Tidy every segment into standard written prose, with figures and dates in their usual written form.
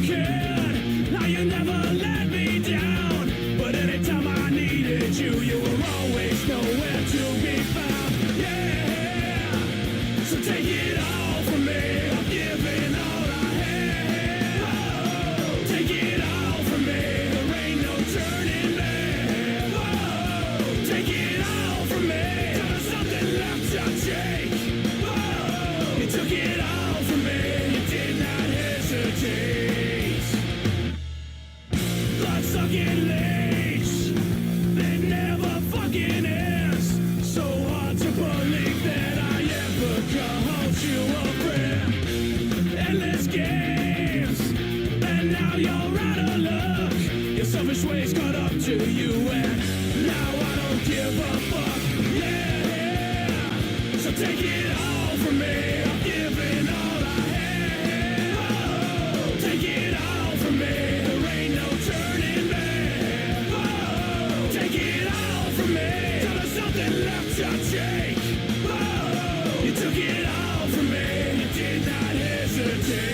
kid. Now you never let me down. But anytime I needed you, you were always nowhere to be found. Yeah, so take it all from me. I'm giving all I have. Oh, take it all from me. There ain't no turning back. Oh, take it all from me. There's something left to take. Oh, you took it all from me. You did not hesitate. Blood-sucking leash that never fucking ends. So hard to believe that I ever called you a friend. Endless games, and now you're out of luck. Your selfish ways caught up to you, and now I don't give a fuck. Yeah, so take it all from me. I'm giving all I have. Oh, take it all from me. There ain't no turning back. Oh, take it all from me. Till there's something left to take. Oh, you took it all from me. You did not hesitate.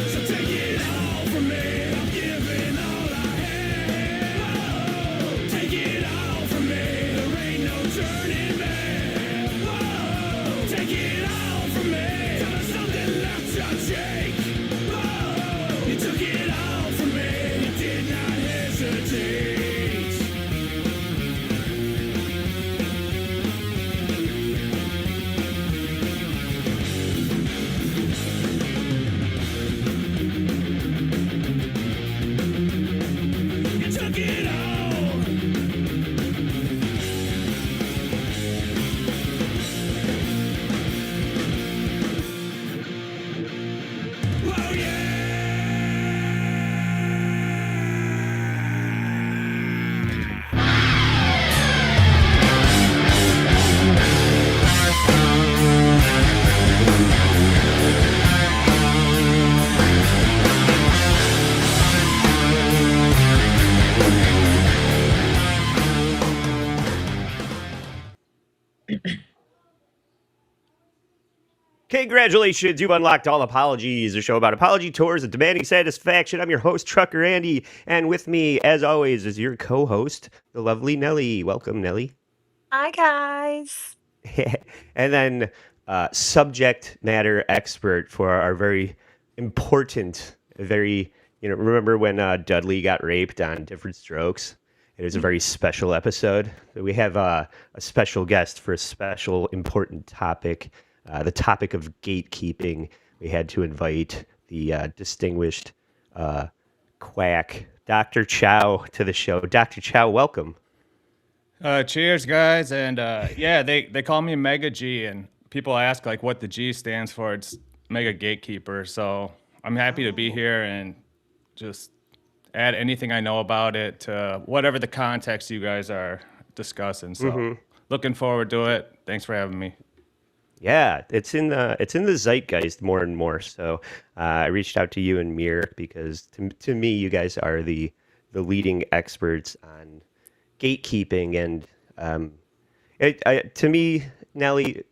So take it all from me. I'm giving all I have. Oh, take it all from me. There ain't no turning back. Oh, take it all from me. Till there's something left to take. Oh, you took it all from me. You did not hesitate. You took it all. Oh Congratulations, you've unlocked All Apologies, a show about apology tours and demanding satisfaction. I'm your host, Trucker Andy, and with me, as always, is your co-host, the lovely Nelly. Welcome, Nelly. Hi, guys. And then subject matter expert for our very important, remember when Dudley got raped on Different Strokes? It was a very special episode. We have a special guest for a special important topic. The topic of gatekeeping. We had to invite the distinguished quack, Dr. Chow, to the show. Dr. Chow, welcome. Cheers, guys. And yeah, they call me Mega G, and people ask like what the G stands for. It's Mega Gatekeeper. So I'm happy to be here and just add anything I know about it to whatever the context you guys are discussing. So looking forward to it. Thanks for having me. Yeah, it's in the zeitgeist more and more. So I reached out to you and Mir because to me, you guys are the leading experts on gatekeeping, and to me, Nelly,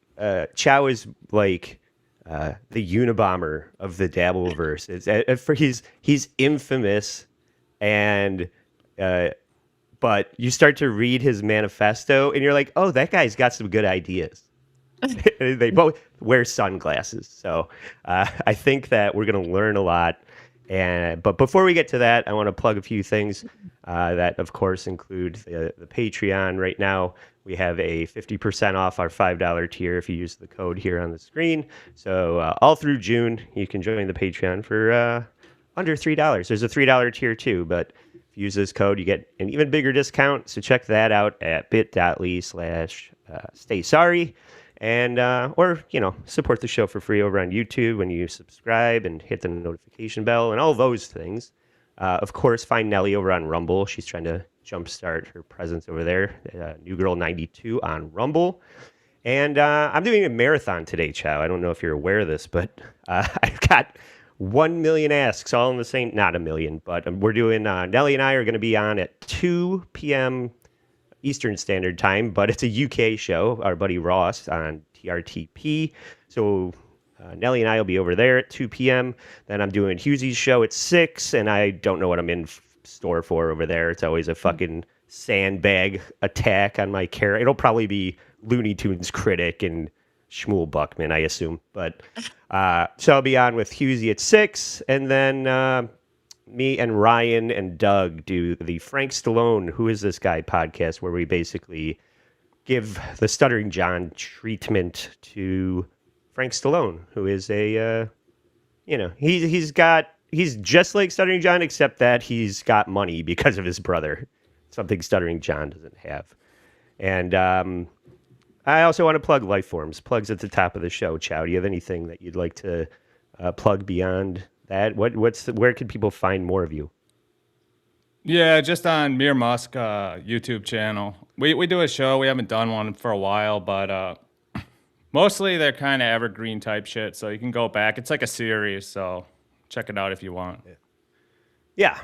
Chow is like the Unabomber of the Dabbleverse. He's infamous, and but you start to read his manifesto, and you're like, oh, that guy's got some good ideas. They both wear sunglasses, so I think that we're going to learn a lot. But before we get to that, I want to plug a few things that, of course, include the Patreon. Right now, We have a 50% off our $5 tier if you use the code here on the screen. So all through June, you can join the Patreon for under $3. There's a $3 tier too, but if you use this code, you get an even bigger discount. So check that out at bit.ly/stay sorry. And or support the show for free over on YouTube when you subscribe and hit the notification bell and all those things. Of course, find Nelly over on Rumble. She's trying to jumpstart her presence over there. New Girl 92 on Rumble. And I'm doing a marathon today, Chow. I don't know if you're aware of this, but I've got 1 million asks all in the same, not a million, but we're doing, Nelly and I are going to be on at 2 p.m. Eastern Standard Time, but it's a UK show. Our buddy Ross on TRTP. So Nelly and I will be over there at 2 p.m. Then I'm doing Hughesy's show at 6, and I don't know what I'm in store for over there. It's always a fucking sandbag attack on my character. It'll probably be Looney Tunes critic and Shmuel Buckman, I assume. But so I'll be on with Hughes at 6, and then me and Ryan and Doug do the Frank Stallone, Who Is This Guy podcast, where we basically give the Stuttering John treatment to Frank Stallone, who is a, he's just like Stuttering John, except that he's got money because of his brother, something Stuttering John doesn't have. And I also want to plug Lifeforms. Plugs at the top of the show. Chow, do you have anything that you'd like to plug beyond that? Where can people find more of you? Yeah, just on Mere Musk YouTube channel. We do a show. We haven't done one for a while, but mostly they're kind of evergreen type shit. So you can go back. It's like a series, so check it out if you want. Yeah.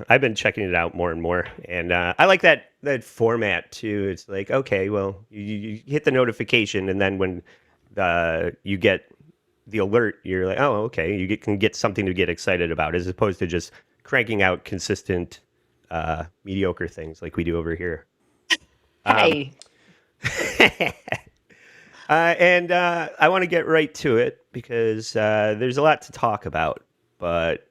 I've been checking it out more and more, and I like that format too. It's like, okay, well, you hit the notification, and then when you get the alert, you're like, oh, okay, you can get something to get excited about, as opposed to just cranking out consistent mediocre things like we do over here. Hey. And I want to get right to it because there's a lot to talk about. But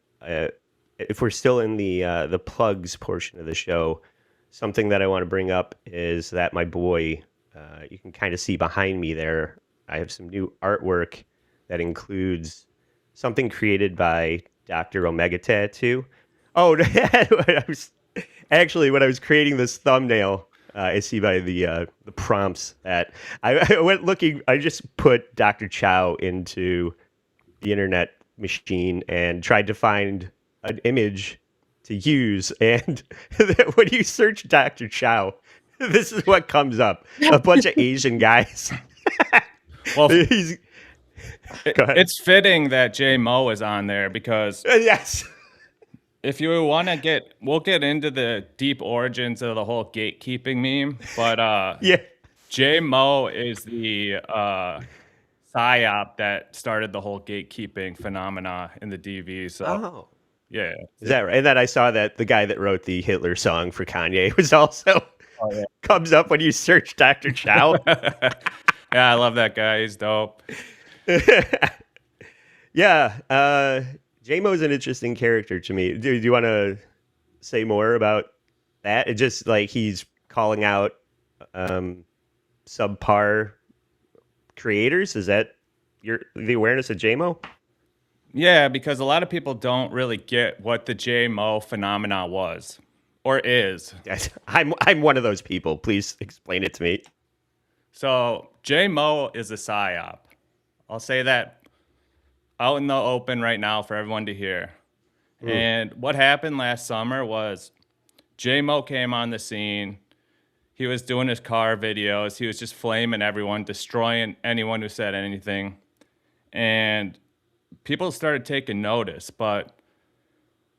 if we're still in the plugs portion of the show, something that I want to bring up is that my boy, you can kind of see behind me there, I have some new artwork that includes something created by Dr. Omega Tattoo. Oh, when I was creating this thumbnail, I see by the prompts that I went looking. I just put Dr. Chow into the internet machine and tried to find an image to use. And when you search Dr. Chow, this is what comes up: a bunch of Asian guys. Well, Go ahead. it's fitting that J Mo is on there because Yes. if you want to we'll get into the deep origins of the whole gatekeeping meme, but Yeah. J Mo is the psyop that started the whole gatekeeping phenomena in the DV. So Oh. yeah, Is that right? And then I saw that the guy that wrote the Hitler song for Kanye was also comes up when you search Dr. Chow. yeah, I love that guy. He's dope. Yeah. J-Mo's an interesting character to me. Do you want to say more about that? It just like he's calling out subpar creators. Is that the awareness of J-Mo? Yeah, because a lot of people don't really get what the J Mo phenomena was or is. Yes. I'm one of those people. Please explain it to me. So J Mo is a psyop. I'll say that out in the open right now for everyone to hear. And what happened last summer was J Mo came on the scene. He was doing his car videos. He was just flaming everyone, destroying anyone who said anything. And people started taking notice. But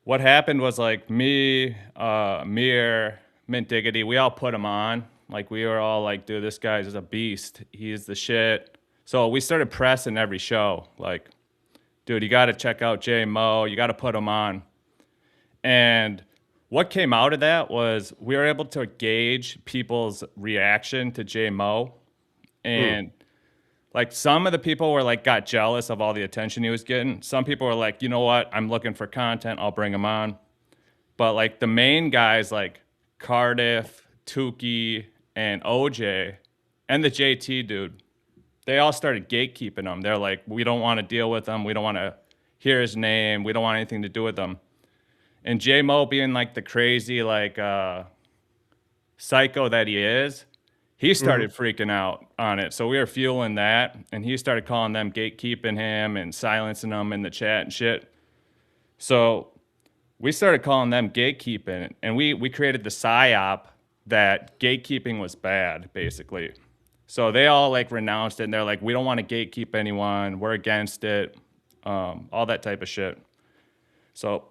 what happened was like me, Mir, Mint Diggity, we all put him on. Like we were all like, dude, this guy's a beast. He's the shit. So we started pressing every show. Like, dude, you got to check out J Mo. You got to put him on. And what came out of that was we were able to gauge people's reaction to J Mo. And like some of the people were like got jealous of all the attention he was getting. Some people were like, you know what? I'm looking for content. I'll bring him on. But like the main guys like Cardiff, Tukey, and OJ and the JT dude, they all started gatekeeping him. They're like, we don't want to deal with him. We don't want to hear his name. We don't want anything to do with him. And J-Mo being like the crazy, like, psycho that he is, he started freaking out on it. So we were fueling that, and he started calling them gatekeeping him and silencing them in the chat and shit. So we started calling them gatekeeping, and we created the psyop that gatekeeping was bad, basically. So they all like renounced it, and they're like, we don't want to gatekeep anyone. We're against it. All that type of shit. So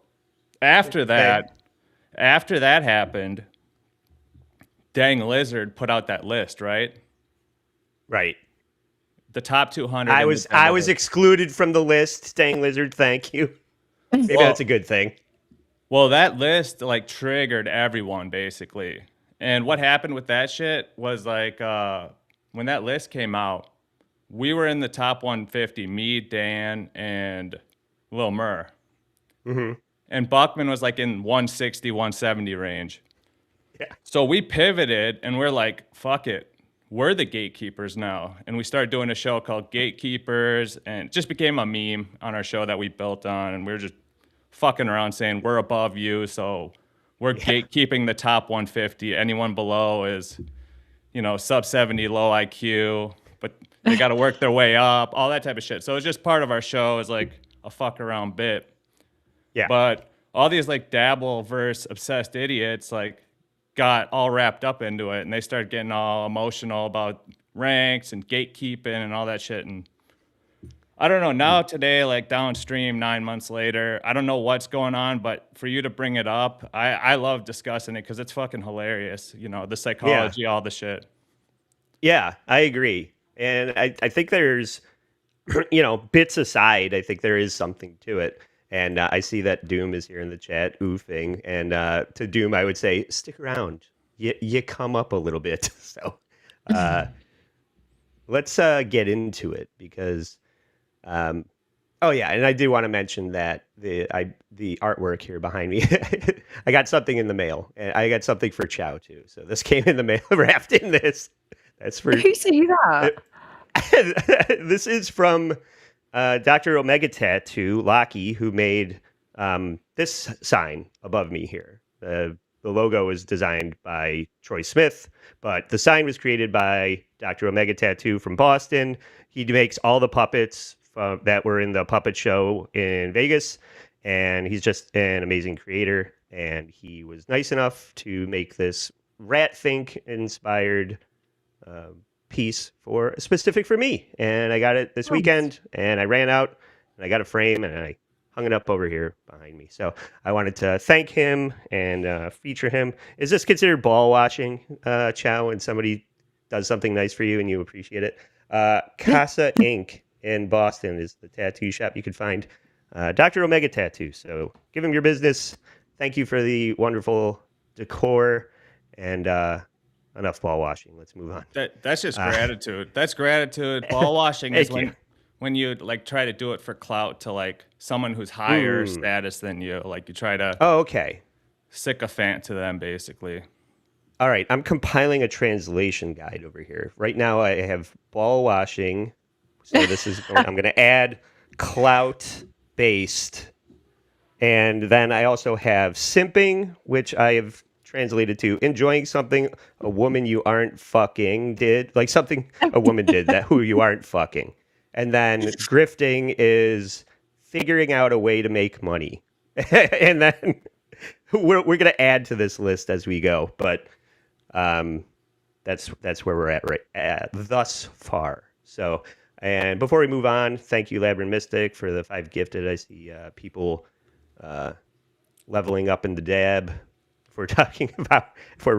after that happened, Dang Lizard put out that list, right? Right. The top 200. I was excluded from the list. Staying Lizard, thank you. Maybe that's a good thing. Well, that list like triggered everyone basically. And what happened with that shit was like when that list came out, we were in the top 150, me, Dan, and Lil Mur. Mm-hmm. And Buckman was like in 160, 170 range. Yeah. So we pivoted and we're like, fuck it. We're the gatekeepers now. And we started doing a show called Gatekeepers, and it just became a meme on our show that we built on. And we were just fucking around saying we're above you, so we're gatekeeping the top 150. Anyone below is, sub 70, low IQ, but they got to work their way up, all that type of shit. So it's just part of our show is like a fuck around bit. Yeah. But all these like Dabbleverse obsessed idiots like got all wrapped up into it, and they started getting all emotional about ranks and gatekeeping and all that shit. And I don't know, now today, like downstream 9 months later, I don't know what's going on, but for you to bring it up, I love discussing it because it's fucking hilarious. The psychology, all the shit. Yeah, I agree. And I think there's, bits aside, I think there is something to it. And I see that Doom is here in the chat, oofing. And to Doom, I would say, stick around. You come up a little bit. So let's get into it because, and I do want to mention that the artwork here behind me, I got something in the mail. And I got something for Chow, too. So this came in the mail wrapped in this. That's for... Who sent you that? This is from... Dr. Omega Tattoo, Lockie, who made this sign above me here. The logo was designed by Troy Smith, but the sign was created by Dr. Omega Tattoo from Boston. He makes all the puppets that were in the puppet show in Vegas, and he's just an amazing creator. And he was nice enough to make this Rat Think inspired piece specific for me, and I got it this weekend, and I ran out and I got a frame and I hung it up over here behind me. So I wanted to thank him and feature him. Is this considered ball watching, Chow, when somebody does something nice for you and you appreciate it? Casa Inc. in Boston is the tattoo shop you can find. Dr. Omega Tattoo. So give him your business. Thank you for the wonderful decor, and enough ball washing. Let's move on. That's just gratitude. That's gratitude. Ball washing is when you like try to do it for clout to like someone who's higher status than you. Like you try to sycophant to them, basically. All right. I'm compiling a translation guide over here. Right now I have ball washing. So this is I'm going to add clout based. And then I also have simping, which I have translated to enjoying something a woman you aren't fucking did, like something a woman did that who you aren't fucking. And then grifting is figuring out a way to make money. And then we're going to add to this list as we go. But that's where we're at thus far. So, and before we move on, thank you, Labyrinth Mystic, for the 5 gifted. I see people leveling up in the dab. If we're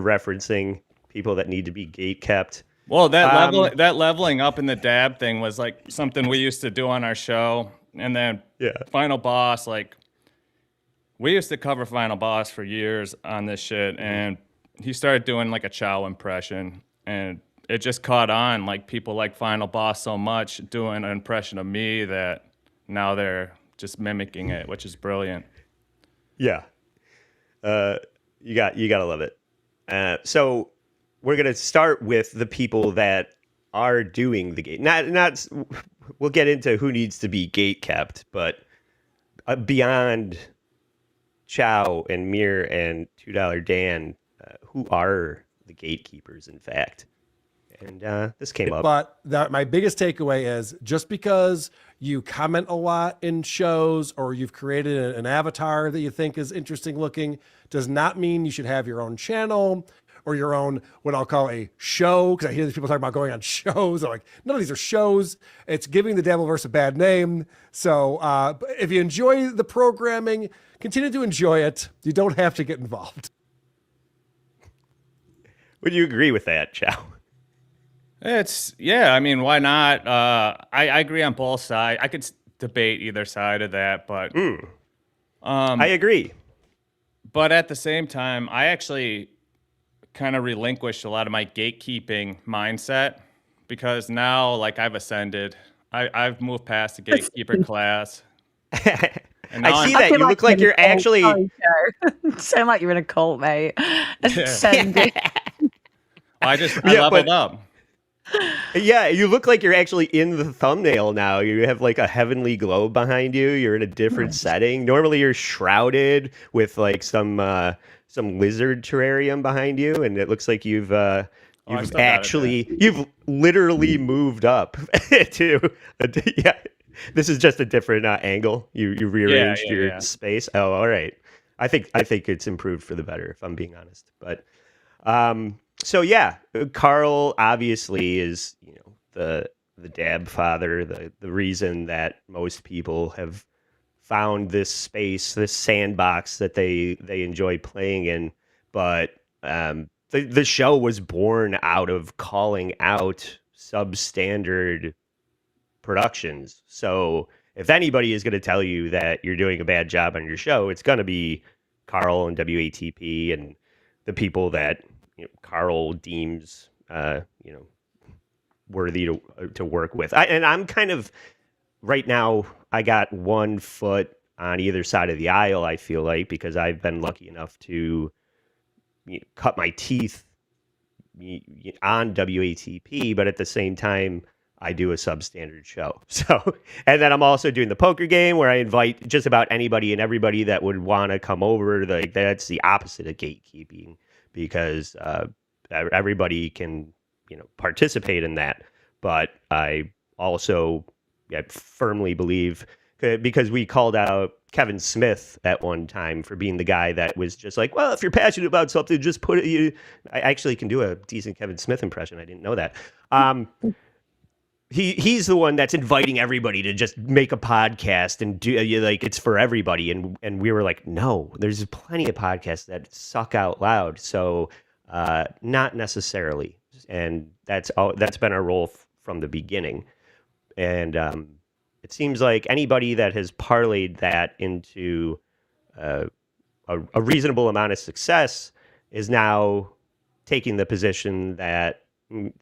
referencing people that need to be gate kept. Well, that leveling up in the dab thing was like something we used to do on our show. And then Final Boss, like we used to cover Final Boss for years on this shit. And he started doing like a Chow impression, and it just caught on. Like people like Final Boss so much doing an impression of me that now they're just mimicking it, which is brilliant. Yeah. You gotta love it. So we're gonna start with the people that are doing the gate. Not. We'll get into who needs to be gate kept, but beyond Chow and Mir and $2 Dan, who are the gatekeepers, in fact? And this came up. But my biggest takeaway is just because you comment a lot in shows or you've created an avatar that you think is interesting looking does not mean you should have your own channel or your own, what I'll call a show. Because I hear these people talking about going on shows. I'm like, none of these are shows. It's giving the Dabbleverse a bad name. So if you enjoy the programming, continue to enjoy it. You don't have to get involved. Would you agree with that, Chow? I mean, why not? I agree on both sides. I could debate either side of that, but I agree. But at the same time, I actually kind of relinquished a lot of my gatekeeping mindset because now, like, I've ascended. I've moved past the gatekeeper class. And I see that. You look like you're actually. Sound like you're in a cult, mate. Ascending. I leveled up. Yeah, you look like you're actually in the thumbnail now. You have like a heavenly glow behind you. You're in a different setting. Normally, you're shrouded with like some lizard terrarium behind you, and it looks like you've literally moved up to. Yeah, this is just a different angle. You rearranged your space. Oh, all right. I think it's improved for the better, if I'm being honest. But so yeah, Carl obviously is, the dab father, the reason that most people have found this space, this sandbox that they enjoy playing in. But the show was born out of calling out substandard productions. So if anybody is going to tell you that you're doing a bad job on your show, it's going to be Carl and WATP and the people that Carl deems worthy to work with. And I'm kind of right now, I got one foot on either side of the aisle, I feel like, because I've been lucky enough to cut my teeth on WATP, but at the same time I do a substandard show. So, and then I'm also doing the poker game where I invite just about anybody and everybody that would want to come over. Like, that's the opposite of gatekeeping, because everybody can, participate in that. But I also firmly believe, because we called out Kevin Smith at one time for being the guy that was just like, well, if you're passionate about something, just put it. I actually can do a decent Kevin Smith impression. I didn't know that. He's the one that's inviting everybody to just make a podcast and do like it's for everybody. And we were like, no, there's plenty of podcasts that suck out loud. So not necessarily. And that's been our role from the beginning. And it seems like anybody that has parlayed that into a reasonable amount of success is now taking the position that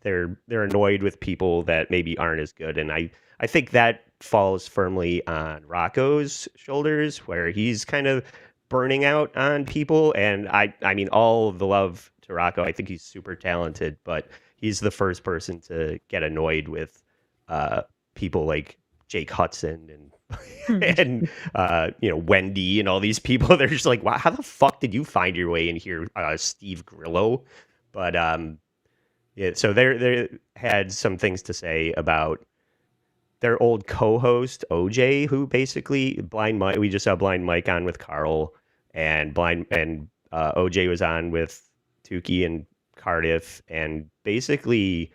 they're annoyed with people that maybe aren't as good. And I think that falls firmly on Rocco's shoulders, where he's kind of burning out on people. And I mean, all of the love to Rocco. I think he's super talented, but he's the first person to get annoyed with people like Jake Hudson and Wendy and all these people. They're just like, wow, how the fuck did you find your way in here, Steve Grillo? But so they had some things to say about their old co-host OJ, who basically Blind Mike. We just saw Blind Mike on with Carl, and OJ was on with Tukey and Cardiff, and basically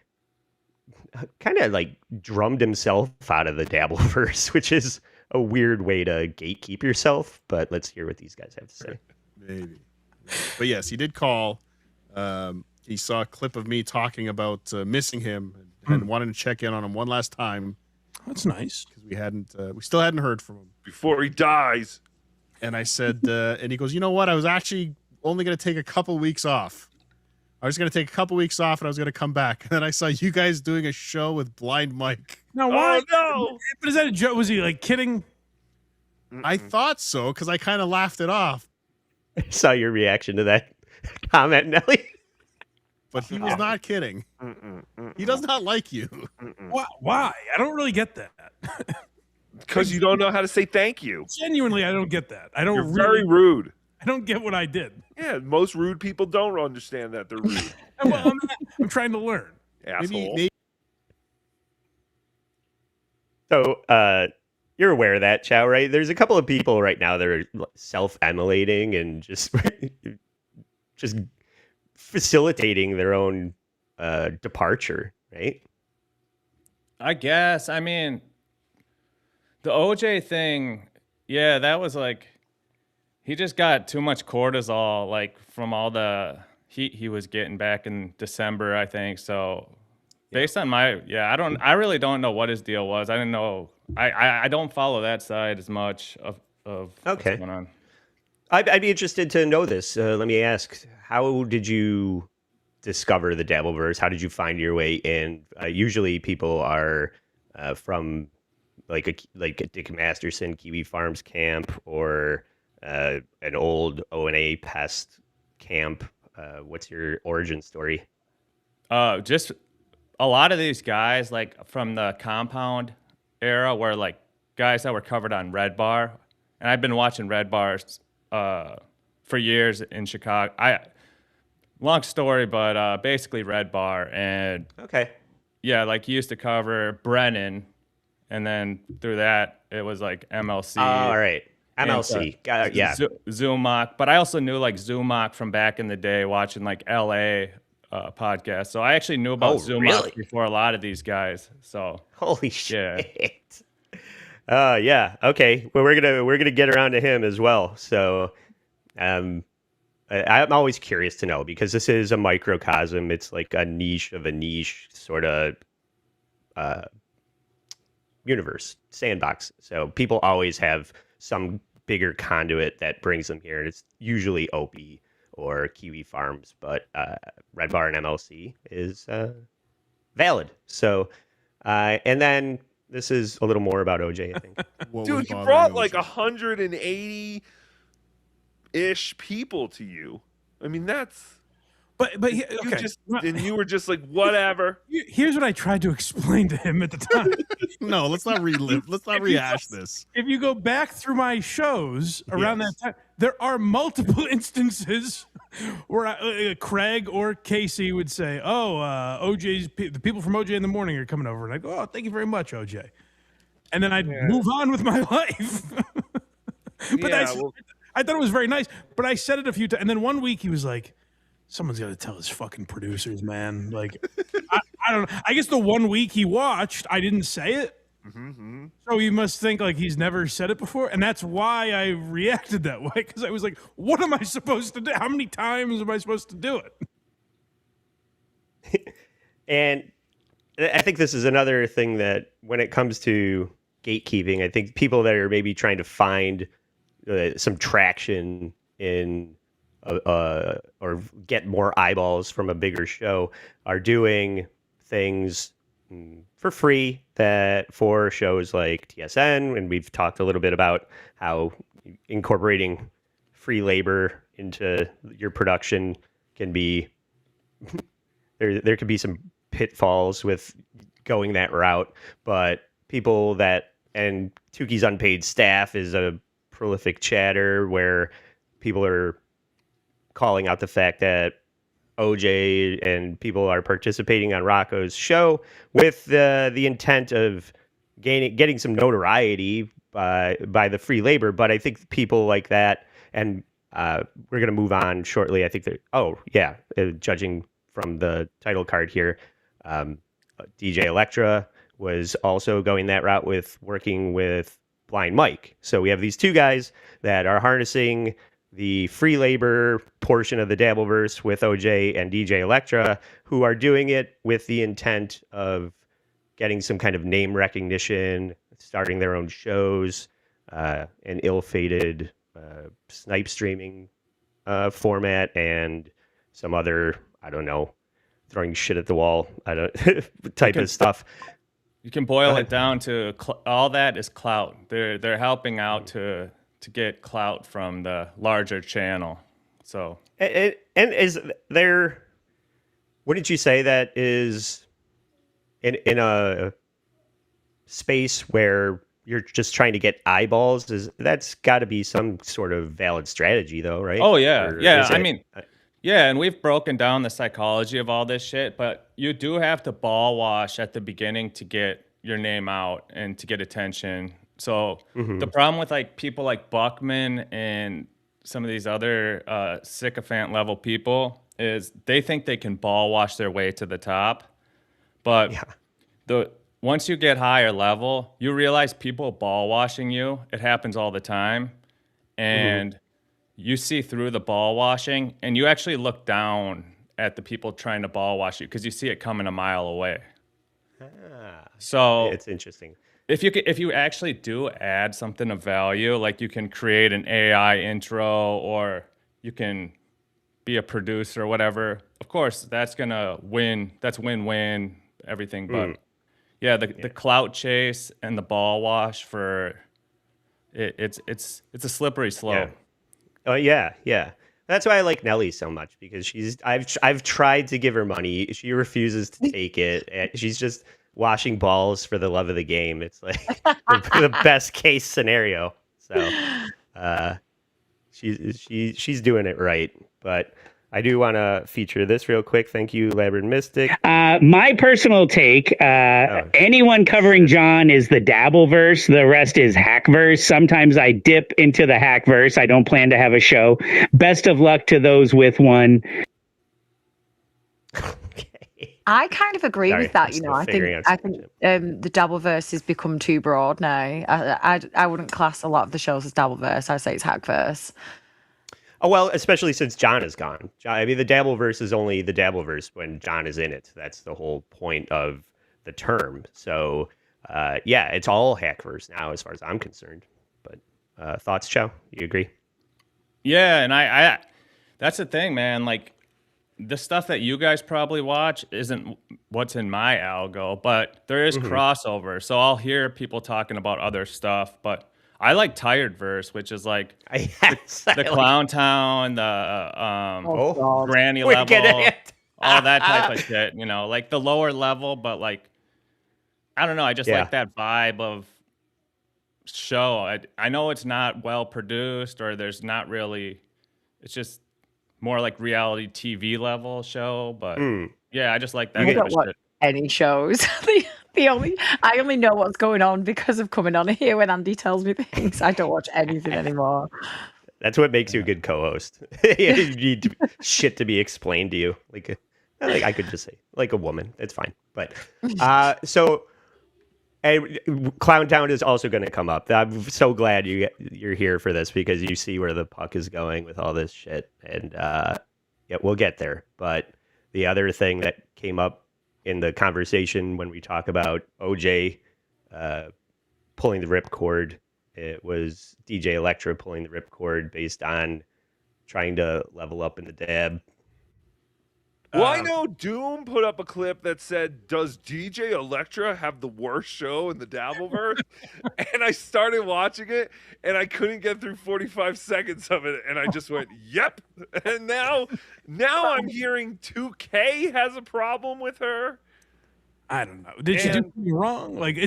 kind of like drummed himself out of the Dabbleverse, which is a weird way to gatekeep yourself. But let's hear what these guys have to say. Maybe. But yes, he did call. He saw a clip of me talking about missing him and wanted to check in on him one last time. That's nice, because we still hadn't heard from him before he dies. And I said, and he goes, you know what? I was actually only going to take a couple weeks off. I was going to take a couple weeks off, and I was going to come back. And then I saw you guys doing a show with Blind Mike. No, why? Oh, no. But is that a joke? Was he like kidding? I thought so, because I kind of laughed it off. I saw your reaction to that comment, Nelly. but he was not kidding. He does not like you. Why? I don't really get that. Because you don't know how to say thank you. Genuinely, I don't get that. I don't. You're really, very rude. I don't get what I did. Yeah, most rude people don't understand that they're rude. Well, I'm trying to learn. Asshole. Maybe So, you're aware of that, Chow, right? There's a couple of people right now that are self-emulating and just just facilitating their own departure, right? I guess. I mean, the OJ thing, yeah, that was like, he just got too much cortisol, like from all the heat he was getting back in December, I think. So based on I really don't know what his deal was. I didn't know. I don't follow that side as much of Okay. what's going on. I'd be interested to know this. Let me ask, how did you discover the Dabbleverse? How did you find your way in? Usually people are from like a Dick Masterson, Kiwi Farms camp, or an old O&A pest camp. What's your origin story? Just a lot of these guys, like from the compound era, were like guys that were covered on Red Bar, and I've been watching Red Bars for years in Chicago. Long story, but basically Red Bar, and Okay. yeah, like he used to cover Brennan, and then through that it was like MLC. All right. MLC. Got it. Yeah. Zumach, but I also knew like Zumach from back in the day, watching like LA podcasts. So I actually knew about Zumach really? before a lot of these guys. So Holy Yeah. shit. Yeah. Okay. Well, we're gonna get around to him as well. So, I'm always curious to know because this is a microcosm. It's like a niche of a niche sort of universe, sandbox. So people always have some bigger conduit that brings them here, and it's usually Opie or Kiwi Farms, but Red Bar and MLC is valid. So, and then this is a little more about OJ, I think. what was Dude, you bothering brought OJ. like 180-ish people to you. I mean, that's... But You okay. just, and you were just like, whatever. Here's what I tried to explain to him at the time. No, let's not relive. Let's not If you rehash this. If you go back through my shows around that time, there are multiple instances where Craig or Casey would say, "Oh, the people from OJ in the morning are coming over," and I go, "Oh, thank you very much, OJ," and then I'd move on with my life. But Yeah, well- I thought it was very nice. But I said it a few times, and then one week he was like, "Someone's got to tell his fucking producers, man." Like, I don't know. I guess the one week he watched, I didn't say it. So he must think like he's never said it before. And that's why I reacted that way. Because I was like, what am I supposed to do? How many times am I supposed to do it? And I think this is another thing that when it comes to gatekeeping, I think people that are maybe trying to find some traction in or get more eyeballs from a bigger show are doing things for free that for shows like TSN, and we've talked a little bit about how incorporating free labor into your production can be there could be some pitfalls with going that route, but people that, and Tuki's unpaid staff is a prolific chatter where people are calling out the fact that OJ and people are participating on Rocco's show with the intent of getting some notoriety by the free labor. But I think people like that, and we're going to move on shortly. I think that, judging from the title card here, DJ Electra was also going that route with working with Blind Mike. So we have these two guys that are harnessing the free labor portion of the Dabbleverse with OJ and DJ Electra, who are doing it with the intent of getting some kind of name recognition, starting their own shows, an ill-fated snipe streaming format, and some other, I don't know, throwing shit at the wall type of stuff. You can boil it down to all that is clout. They're helping out to get clout from the larger channel. So And is there Wouldn't you say that is in a space where you're just trying to get eyeballs? That's got to be some sort of valid strategy, though, right? Oh yeah, Or yeah. is I it- mean, yeah, and we've broken down the psychology of all this shit, but you do have to ball wash at the beginning to get your name out and to get attention. So the problem with like people like Buckman and some of these other sycophant level people is they think they can ball wash their way to the top, but the once you get higher level, you realize people ball washing you. It happens all the time, and you see through the ball washing, and you actually look down at the people trying to ball wash you because you see it coming a mile away. So it's interesting. if you actually do add something of value, like you can create an AI intro or you can be a producer or whatever, of course that's gonna win. That's win-win everything. But yeah, the clout chase and the ball wash for it's a slippery slope. Yeah. Oh yeah. That's why I like Nelly so much, because I've tried to give her money. She refuses to take it. And she's just washing balls for the love of the game. It's like the best case scenario. So she's doing it right. But I do want to feature this real quick. Thank you, Labyrinth Mystic. My personal take, anyone covering John is the Dabbleverse. The rest is Hackverse. Sometimes I dip into the Hackverse. I don't plan to have a show. Best of luck to those with one. I kind of agree Sorry, with that. I'm You know, still I figuring think out the Dabbleverse has become too broad now. I wouldn't class a lot of the shows as Dabbleverse. I'd say it's Hackverse. Oh, well, especially since John is gone. I mean, the Dabbleverse is only the Dabbleverse when John is in it. That's the whole point of the term. So, yeah, it's all Hackverse now, as far as I'm concerned. But thoughts, Chow? You agree? Yeah, and I that's the thing, man. Like the stuff that you guys probably watch isn't what's in my algo, but there is crossover. So I'll hear people talking about other stuff, but I like Tired Verse, which is like the Clown Town, the Granny We're level, getting it. all that type of shit. You know, like the lower level, but like I don't know. I just like that vibe of show. I know it's not well produced, or there's not really. It's just more like reality TV level show, but yeah, I just like that I type don't of watch shit. any shows. I only know what's going on because of coming on here when Andy tells me things. I don't watch anything anymore. That's what makes you a good co-host. You need shit to be explained to you. Like I could just say, like a woman. It's fine. But so Clown Town is also going to come up. I'm so glad you're here for this, because you see where the puck is going with all this shit, and yeah, we'll get there. But the other thing that came up in the conversation when we talk about OJ pulling the ripcord, it was DJ Electra pulling the ripcord based on trying to level up in the dab. Well, I know Doom put up a clip that said, "Does DJ Electra have the worst show in the Dabbleverse?" And I started watching it, and I couldn't get through 45 seconds of it, and I just went, "Yep." And now I'm hearing 2K has a problem with her. I don't know. Did she do something wrong? Like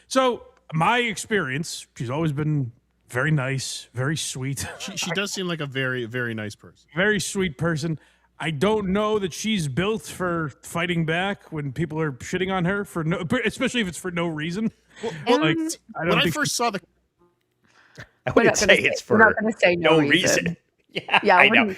so my experience, she's always been very nice, very sweet. She does seem like a very, very nice person. Very sweet person. I don't know that she's built for fighting back when people are shitting on her for no, especially if it's for no reason. Well, Like, when I first saw the, I wouldn't say it's for no reason. Yeah, I know.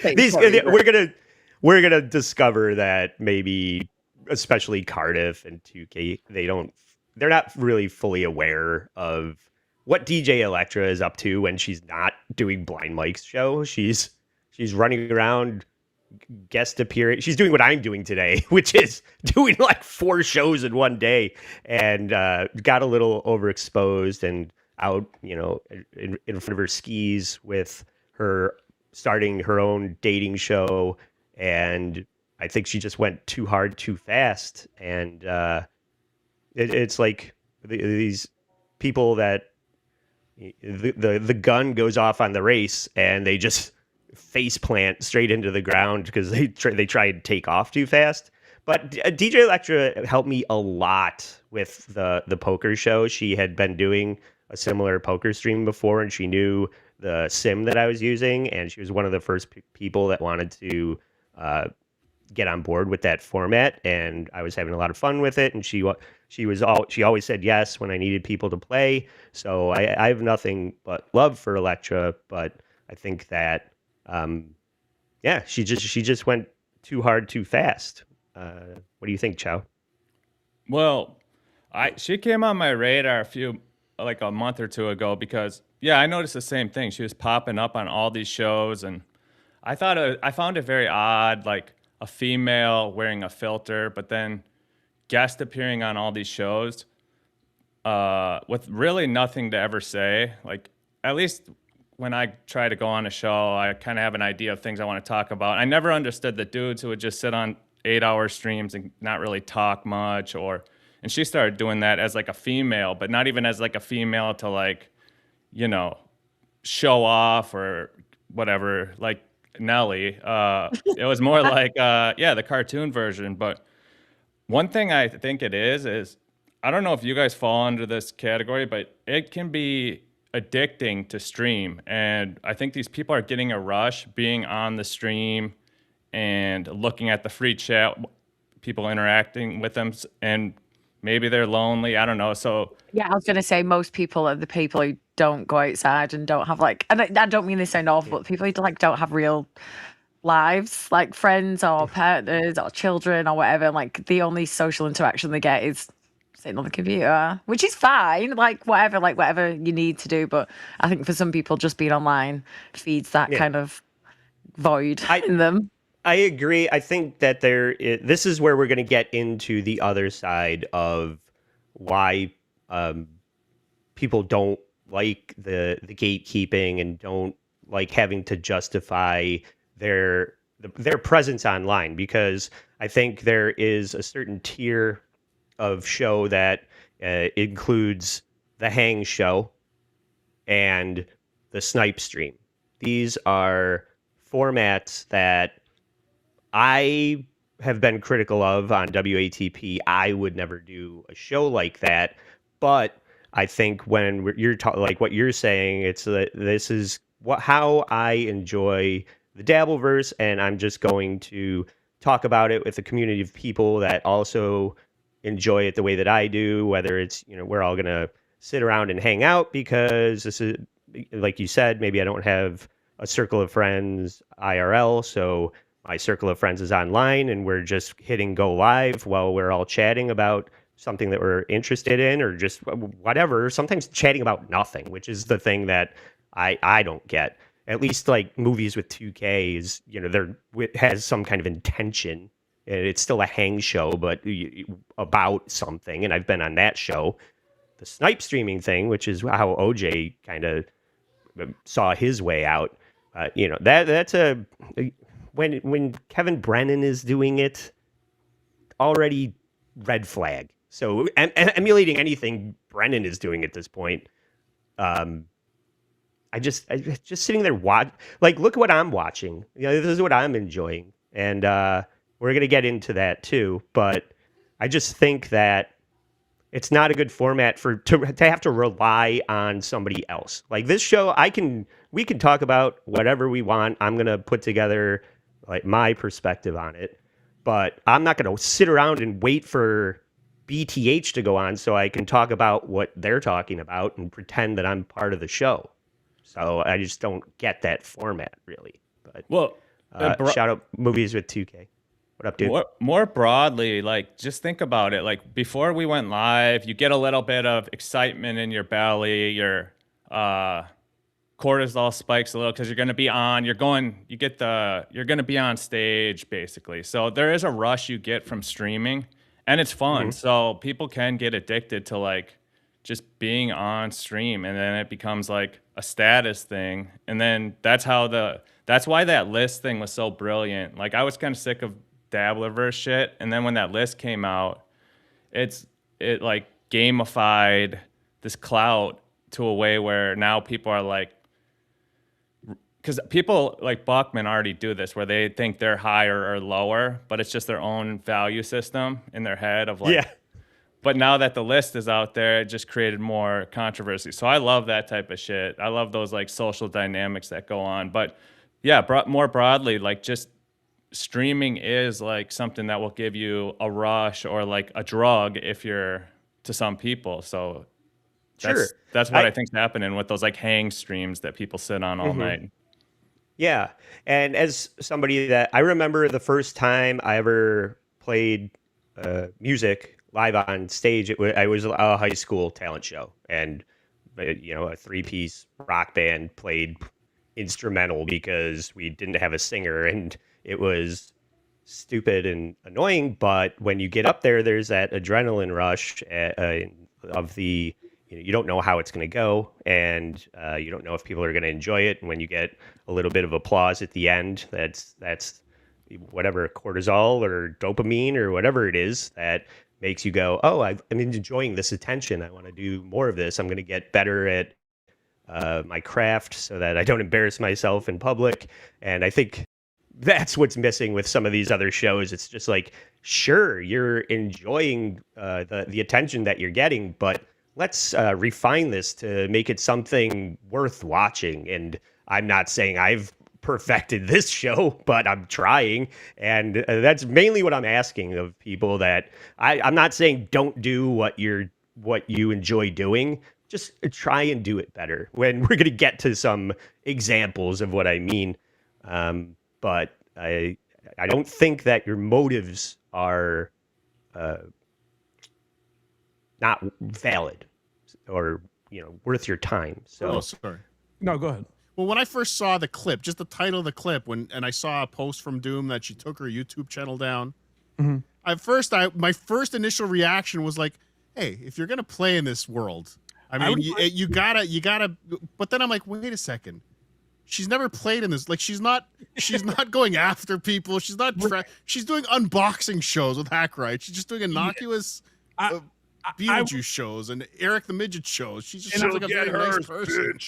We're gonna discover that maybe, especially Cardiff and 2K, they're not really fully aware of what DJ Electra is up to when she's not doing Blind Mike's show. She's running around, guest appearing. She's doing what I'm doing today, which is doing like 4 shows in one day, and got a little overexposed and out, in front of her skis with her starting her own dating show. And I think she just went too hard, too fast. And it's like these people that the gun goes off on the race and they just face plant straight into the ground because they try and take off too fast. But DJ Electra helped me a lot with the poker show. She had been doing a similar poker stream before, and she knew the sim that I was using, and she was one of the first people that wanted to get on board with that format, and I was having a lot of fun with it. And she always said yes when I needed people to play. So I have nothing but love for Electra, but I think that she just went too hard too fast. What do you think, Chow? Well, she came on my radar a month or two ago because I noticed the same thing. She was popping up on all these shows, and I found it very odd, like a female wearing a filter, but then guest appearing on all these shows with really nothing to ever say. Like, at least when I try to go on a show, I kind of have an idea of things I want to talk about. I never understood the dudes who would just sit on 8-hour streams and not really talk much, and she started doing that as like a female, but not even as like a female to like, show off or whatever, like Nelly. It was more like, the cartoon version. But one thing I think it is I don't know if you guys fall under this category, but it can be addicting to stream. And I think these people are getting a rush being on the stream and looking at the free chat, people interacting with them, and maybe they're lonely. I don't know. So yeah, I was going to say most people are the people who don't go outside and don't have and I don't mean this sound awful, but people who don't have real lives, like friends or partners or children or whatever. Like the only social interaction they get is sitting on the computer, which is fine. Like whatever you need to do. But I think for some people, just being online feeds that kind of void in them. I agree. I think that this is where we're going to get into the other side of why people don't like the gatekeeping and don't like having to justify their presence online, because I think there is a certain tier of show that includes the Hang Show and the Snipe Stream. These are formats that I have been critical of on WATP. I would never do a show like that, but I think when you're like what you're saying, it's this is how I enjoy the Dabbleverse, and I'm just going to talk about it with a community of people that also enjoy it the way that I do. Whether it's we're all gonna sit around and hang out because this is, like you said, maybe I don't have a circle of friends IRL, so my circle of friends is online and we're just hitting go live while we're all chatting about something that we're interested in, or just whatever, sometimes chatting about nothing, which is the thing that I don't get. At least like movies with 2K is, it has some kind of intention. It's still a hang show, but about something. And I've been on that show. The Snipe streaming thing, which is how OJ kind of saw his way out. That's when Kevin Brennan is doing it, already red flag. So emulating anything Brennan is doing at this point, I just sitting there look what I'm watching. This is what I'm enjoying, and we're gonna get into that too. But I just think that it's not a good format to have to rely on somebody else. Like this show, we can talk about whatever we want. I'm gonna put together like my perspective on it, but I'm not gonna sit around and wait for BTH to go on so I can talk about what they're talking about and pretend that I'm part of the show. So I just don't get that format really. But shout out movies with 2K. What up, dude? More broadly, like just think about it. Like before we went live, you get a little bit of excitement in your belly. Your cortisol spikes a little because you're going to be on. You're going to be on stage basically. So there is a rush you get from streaming, and it's fun. Mm-hmm. So people can get addicted to like just being on stream, and then it becomes like a status thing. And then that's why that list thing was so brilliant. Like I was kind of sick of Dabbleverse shit, and then when that list came out, it like gamified this clout to a way where now people are like because people like Buckman already do this where they think they're higher or lower, but it's just their own value system in their head of like, Yeah. but now that the list is out there, it just created more controversy. So I love that type of shit. I love those like social dynamics that go on. But yeah, more broadly, like just streaming is like something that will give you a rush or like a drug if you're to some people. So that's what I think's happening with those like hang streams that people sit on all night. Yeah. And as somebody that I remember the first time I ever played music live on stage, it was a high school talent show. And, you know, a 3-piece rock band played instrumental because we didn't have a singer and it was stupid and annoying. But when you get up there, there's that adrenaline rush of the, you don't know how it's going to go, and you don't know if people are going to enjoy it. And when you get a little bit of applause at the end, that's whatever cortisol or dopamine or whatever it is that makes you go, oh, I'm enjoying this attention. I want to do more of this. I'm going to get better at my craft so that I don't embarrass myself in public. And I think that's what's missing with some of these other shows. It's just like, sure, you're enjoying the attention that you're getting, but let's refine this to make it something worth watching. And I'm not saying I've perfected this show, but I'm trying. And that's mainly what I'm asking of people. That I'm not saying don't do what you enjoy doing. Just try and do it better. When we're going to get to some examples of what I mean. But I don't think that your motives are not valid or, worth your time. So, Oh, sorry. No, go ahead. Well, when I first saw the clip, just the title of the clip, and I saw a post from Doom that she took her YouTube channel down, my first initial reaction was like, hey, if you're gonna play in this world, you gotta. But then I'm like, wait a second. She's never played in this. Like, she's not going after people. She's not. She's doing unboxing shows with Hackrite. She's just doing innocuous Beetlejuice shows and Eric the Midget shows. She just seems like a very nice person.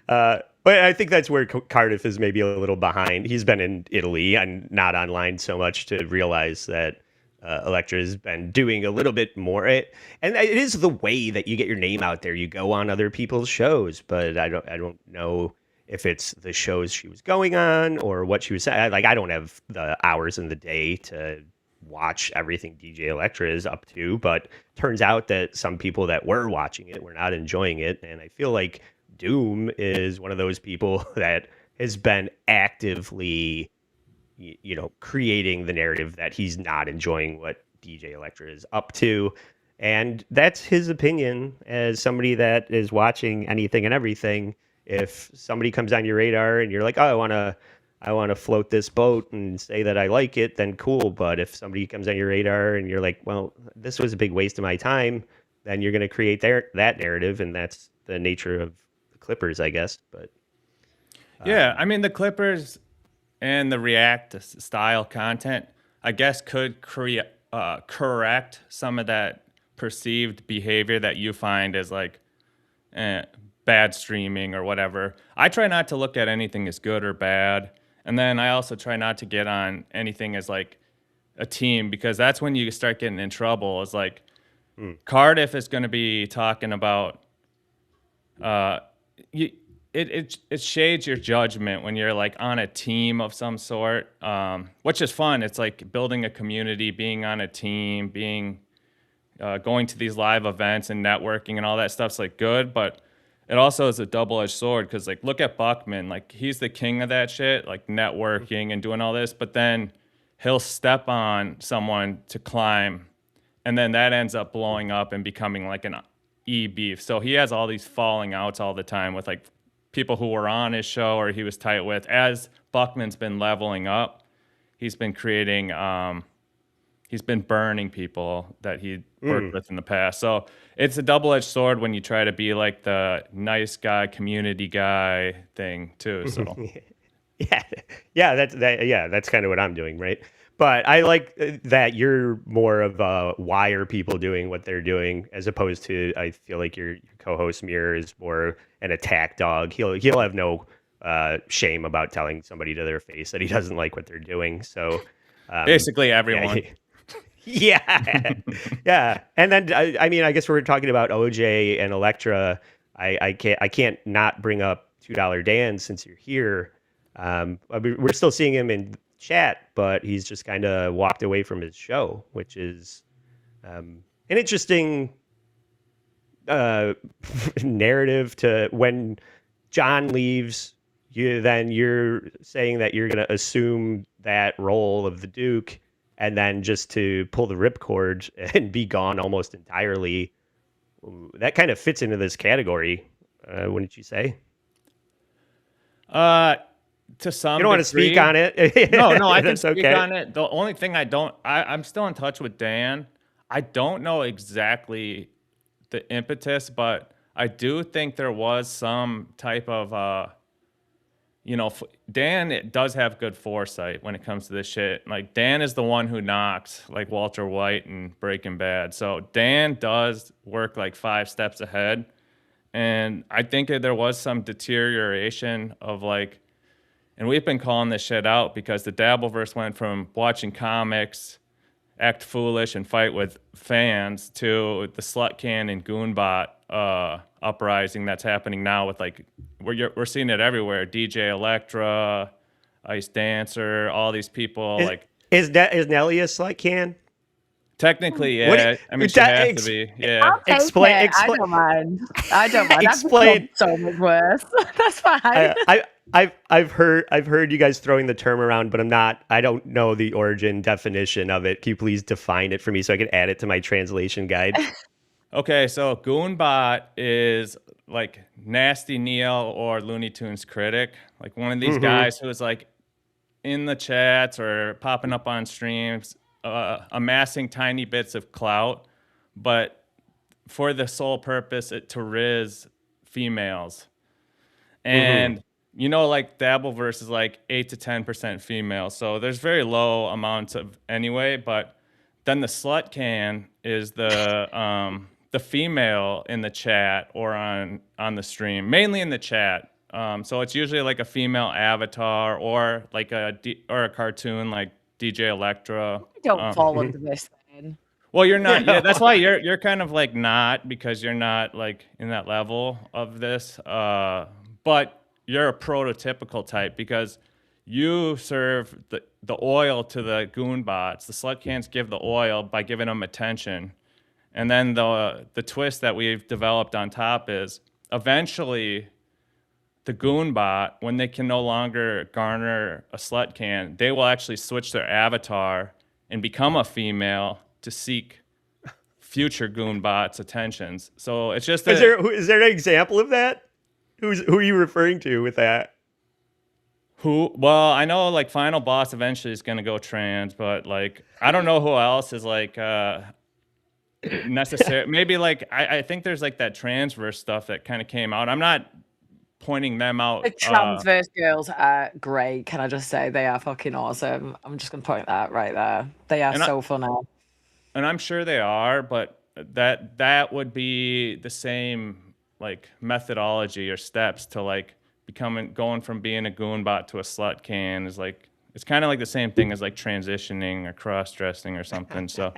But I think that's where Cardiff is maybe a little behind. He's been in Italy and not online so much to realize that Elektra has been doing a little bit more. And it is the way that you get your name out there. You go on other people's shows, but I don't know if it's the shows she was going on or what she was saying. Like, I don't have the hours in the day to watch everything DJ Elektra is up to, but turns out that some people that were watching it were not enjoying it. And I feel like Doom is one of those people that has been actively, creating the narrative that he's not enjoying what DJ Elektra is up to. And that's his opinion as somebody that is watching anything and everything. If somebody comes on your radar and you're like, oh, I want to float this boat and say that I like it, then cool. But if somebody comes on your radar and you're like, well, this was a big waste of my time, then you're going to create that narrative. And that's the nature of the Clippers, I guess. But yeah, I mean, the Clippers and the React style content, I guess, could correct some of that perceived behavior that you find as like bad streaming or whatever. I try not to look at anything as good or bad. And then I also try not to get on anything as like a team, because that's when you start getting in trouble. It's like Cardiff is going to be talking about it shades your judgment when you're like on a team of some sort, which is fun. It's like building a community, being on a team, going to these live events and networking and all that stuff's like good, but it also is a double-edged sword, because like look at Buckman, like he's the king of that shit, like networking and doing all this, but then he'll step on someone to climb, and then that ends up blowing up and becoming like an beef. So he has all these falling outs all the time with like people who were on his show or he was tight with. As Buckman's been leveling up, he's been creating he's been burning people that he worked with in the past. So it's a double-edged sword when you try to be like the nice guy, community guy thing too. So yeah, that's kind of what I'm doing, right? But I like that you're more of a why are people doing what they're doing, as opposed to I feel like your co-host Mir is more an attack dog. He'll have no shame about telling somebody to their face that he doesn't like what they're doing. So Basically everyone. Yeah, yeah. And then I mean, I guess we're talking about OJ and Elektra. I can't not bring up $2 Dan since you're here. I mean, we're still seeing him in chat, but he's just kind of walked away from his show, which is an interesting narrative. To when John leaves, you're saying that you're going to assume that role of the Duke, and then just to pull the ripcord and be gone almost entirely. That kind of fits into this category, wouldn't you say? To some You don't want to degree. speak on it? No, I can That's speak okay. on it. The only thing I'm still in touch with Dan. I don't know exactly the impetus, but I do think there was some type of, Dan does have good foresight when it comes to this shit. Like, Dan is the one who knocked, like, Walter White and Breaking Bad. So Dan does work, like, 5 steps ahead. And I think that there was some deterioration of, like, and we've been calling this shit out because the Dabbleverse went from watching comics, act foolish, and fight with fans to the slut can and goonbot uprising that's happening now with, like, we're seeing it everywhere. DJ Elektra, Ice Dancer, all these people. Is Nelly a slut can? Technically, What yeah. I mean, she has to be. Yeah. I'll take Explain- it. I don't mind. I don't mind. Explain- That's so much worse. That's fine. I've heard you guys throwing the term around, but I don't know the origin definition of it. Can you please define it for me so I can add it to my translation guide? Okay, so Goonbot is like Nasty Neil or Looney Tunes critic, like one of these guys who is like in the chats or popping up on streams, amassing tiny bits of clout, but for the sole purpose to riz females. And like Dabbleverse is like 8 to 10% female, so there's very low amounts of anyway. But then the slut can is the female in the chat or on the stream, mainly in the chat. So it's usually like a female avatar or like a cartoon like DJ Elektra. Don't fall under this then. Well, you're not. Yeah, that's why you're kind of like not, because you're not like in that level of this. But you're a prototypical type because you serve the oil to the goon bots. The slut cans give the oil by giving them attention. And then the twist that we've developed on top is eventually the goon bot, when they can no longer garner a slut can, they will actually switch their avatar and become a female to seek future goon bots' attentions. So it's just Is there an example of that? Who are you referring to with that? Well, I know like Final Boss eventually is gonna go trans, but like I don't know who else is like necessary. Maybe like I think there's like that transverse stuff that kind of came out. I'm not pointing them out. The transverse girls are great. Can I just say they are fucking awesome? I'm just gonna point that right there. They are so funny. And I'm sure they are, but that would be the same like methodology or steps to like going from being a goon bot to a slut can is like, it's kind of like the same thing as like transitioning or cross-dressing or something. So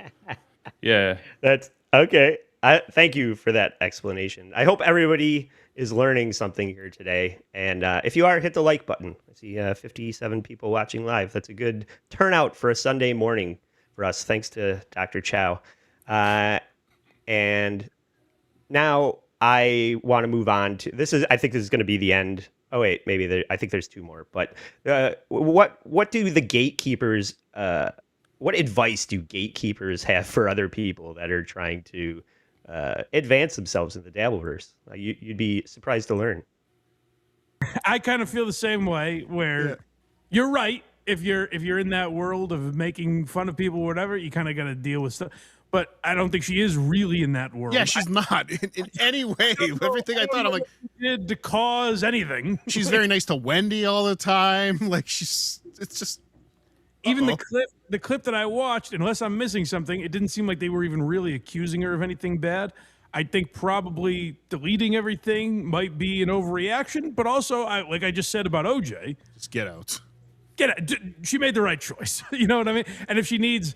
yeah, that's okay. Thank you for that explanation. I hope everybody is learning something here today. And if you are, hit the like button. I see 57 people watching live. That's a good turnout for a Sunday morning for us. Thanks to Dr. Chow. And now I want to move on to I think this is going to be the end. Oh wait, I think there's 2 more. But what do the gatekeepers? What advice do gatekeepers have for other people that are trying to advance themselves in the Dabbleverse? You'd be surprised to learn. I kind of feel the same way. Where you're right. If you're in that world of making fun of people or whatever, you kind of got to deal with stuff. But I don't think she is really in that world. Yeah, she's not in any way. Everything I thought, I'm like, did to cause anything. She's very nice to Wendy all the time. Like it's just. even the clip that I watched, unless I'm missing something, it didn't seem like they were even really accusing her of anything bad. I think probably deleting everything might be an overreaction, but also, like I just said about OJ, Just get out. she made the right choice. You know what I mean? And if she needs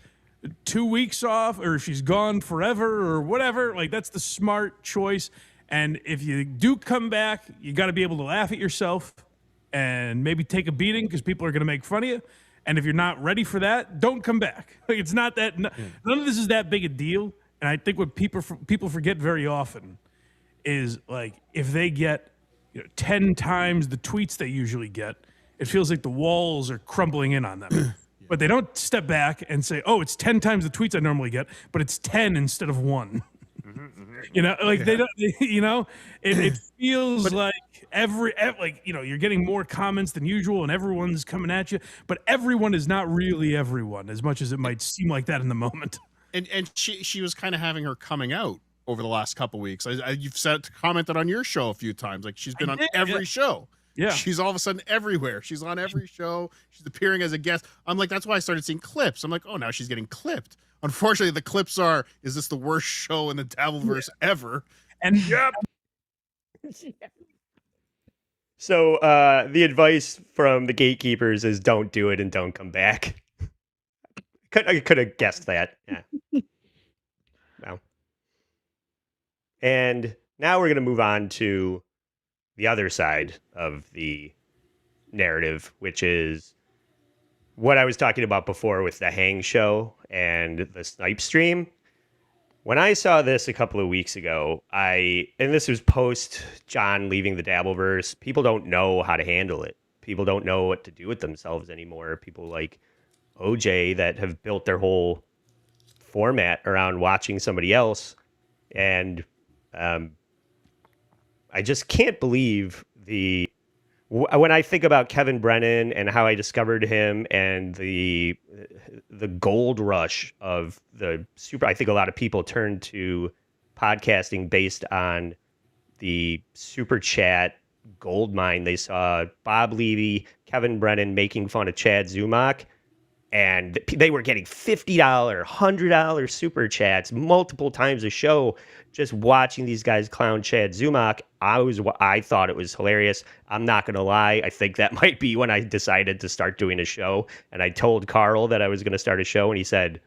2 weeks off, or if she's gone forever, or whatever, like that's the smart choice. And if you do come back, you got to be able to laugh at yourself and maybe take a beating because people are going to make fun of you. And if you're not ready for that, don't come back. Like, it's not that none of this is that big a deal. And I think what people forget very often is, like, if they get 10 times the tweets they usually get, it feels like the walls are crumbling in on them. But they don't step back and say, "Oh, it's 10 times the tweets I normally get, but it's 10 instead of 1." They don't. It feels like every you're getting more comments than usual, and everyone's coming at you. But everyone is not really everyone, as much as it might seem like that in the moment. And she was kind of having her coming out over the last couple weeks. You've commented on your show a few times. Like, she's been on every show. Yeah. She's all of a sudden everywhere. She's on every show. She's appearing as a guest. I'm like, that's why I started seeing clips. I'm like, oh, now she's getting clipped. Unfortunately, the clips are, is this the worst show in the Dabbleverse ever? And So the advice from the gatekeepers is don't do it and don't come back. I could have guessed that. Yeah. No. And now we're going to move on to the other side of the narrative, which is what I was talking about before with the Hang Show and the Snipe stream. When I saw this a couple of weeks ago, and this was post John leaving the Dabbleverse, people don't know how to handle it. People don't know what to do with themselves anymore. People like OJ that have built their whole format around watching somebody else. And I just can't believe when I think about Kevin Brennan and how I discovered him and the gold rush of the super. I think a lot of people turned to podcasting based on the super chat gold mine. They saw Bob Levy, Kevin Brennan making fun of Chad Zumach, and they were getting $50, $100 super chats multiple times a show. Just watching these guys clown Chad Zumach, I thought it was hilarious. I'm not going to lie. I think that might be when I decided to start doing a show. And I told Carl that I was going to start a show, and he said,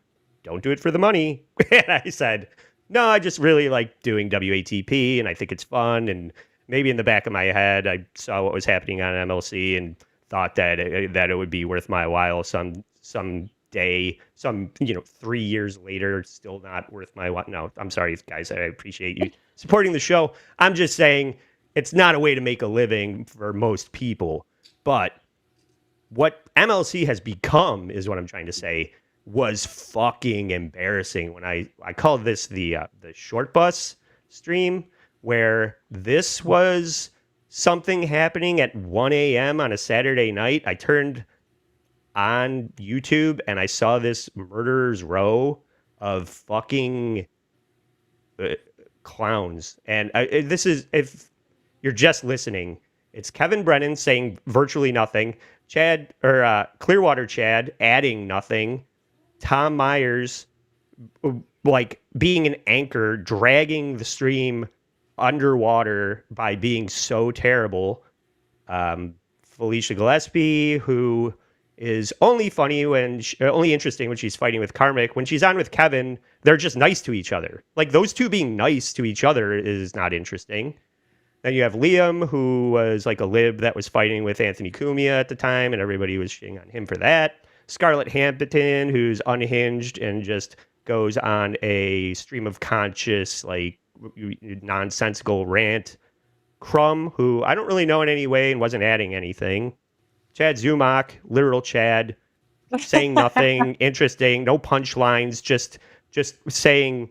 "Don't do it for the money." And I said, "No, I just really like doing WATP, and I think it's fun." And maybe in the back of my head, I saw what was happening on MLC and thought that it would be worth my while some day, 3 years later, still not worth my while. No, I'm sorry, guys. I appreciate you supporting the show. I'm just saying it's not a way to make a living for most people. But what MLC has become is what I'm trying to say was fucking embarrassing. When I called this the short bus stream, where this was something happening at 1 a.m. on a Saturday night. I turned on YouTube and I saw this murderer's row of fucking clowns. And this is, if you're just listening, it's Kevin Brennan saying virtually nothing, Clearwater Chad adding nothing, Tom Myers like being an anchor, dragging the stream underwater by being so terrible. Felicia Gillespie, who is only funny only interesting when she's fighting with Karmic. When she's on with Kevin, they're just nice to each other. Like, those two being nice to each other is not interesting. Then you have Liam, who was like a lib that was fighting with Anthony Cumia at the time, and everybody was shitting on him for that. Scarlett Hampton, who's unhinged and just goes on a stream of conscious, like, nonsensical rant. Crumb, who I don't really know in any way and wasn't adding anything. Chad Zumach, literal Chad, saying nothing interesting, no punchlines, just saying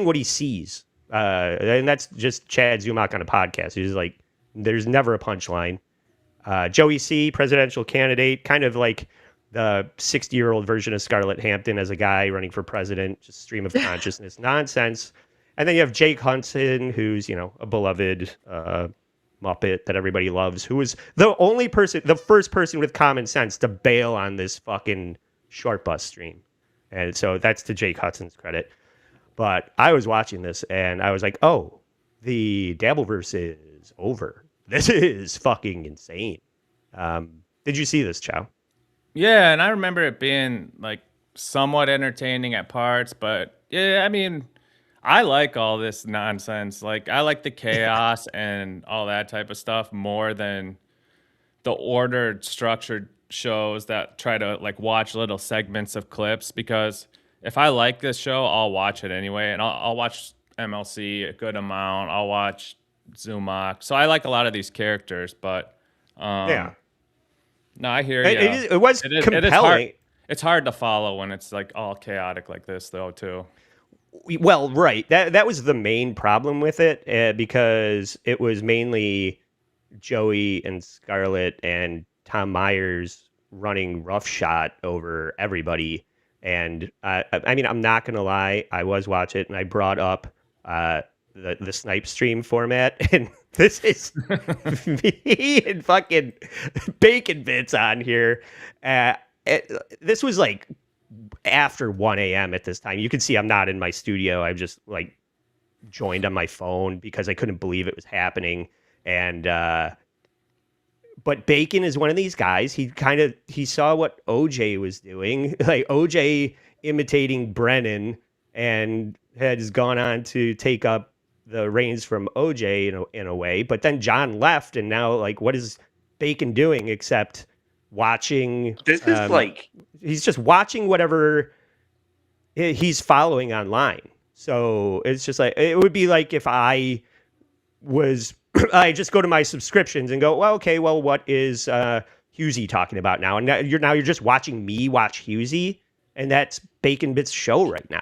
what he sees. And that's just Chad Zumach on a podcast. He's like, there's never a punchline. Joey C., presidential candidate, kind of like the 60-year-old version of Scarlett Hampton as a guy running for president, just stream of consciousness nonsense. And then you have Jake Hudson, who's, a beloved Muppet that everybody loves, who was the first person with common sense to bail on this fucking short bus stream. And so that's to Jake Hudson's credit. But I was watching this and I was like, oh, the Dabbleverse is over. This is fucking insane. Did you see this, Chow? Yeah, and I remember it being like somewhat entertaining at parts, but yeah, I mean, I like all this nonsense. Like I like the chaos and all that type of stuff more than the ordered, structured shows that try to like watch little segments of clips. Because if I like this show, I'll watch it anyway, and I'll watch MLC a good amount. I'll watch Zumach. So I like a lot of these characters, but Yeah. no, I hear It, you. it was compelling. It's hard to follow when it's like all chaotic like this, though, too. Well, right. That was the main problem with it because it was mainly Joey and Scarlett and Tom Myers running roughshod over everybody. And I mean, I'm not gonna lie, I was watching it and I brought up the snipe stream format, and this is me and fucking bacon bits on here. This was like after 1 a.m. at this time. You can see I'm not in my studio. I just like joined on my phone because I couldn't believe it was happening. And but Bacon is one of these guys. He saw what OJ was doing, like OJ imitating Brennan, and has gone on to take up the reins from OJ in a way. But then John left, and now like what is Bacon doing except watching? This is like he's just watching whatever he's following online. So it's just like it would be like if I just go to my subscriptions and go, well, okay, well, what is Husey talking about now? And now you're just watching me watch Husey, and that's Bacon Bit's show right now.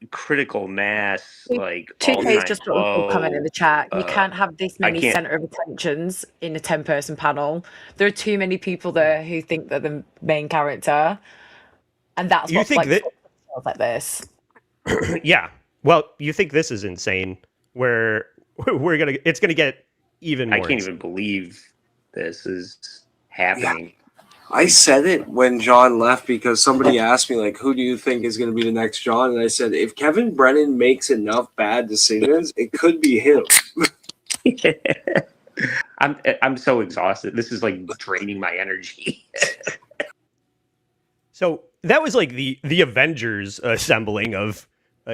Critical mass, like 2K's just got low, a comment in the chat. You can't have this many center of attentions in a 10-person panel. There are too many people there who think they're the main character, and that's what like shows like this. Yeah. Well, you think this is insane? Where it's gonna get even more. I can't even believe this is happening. Yeah. I said it when John left because somebody asked me, like, who do you think is going to be the next John? And I said, if Kevin Brennan makes enough bad decisions, it could be him. I'm so exhausted. This is like draining my energy. So that was like the Avengers assembling of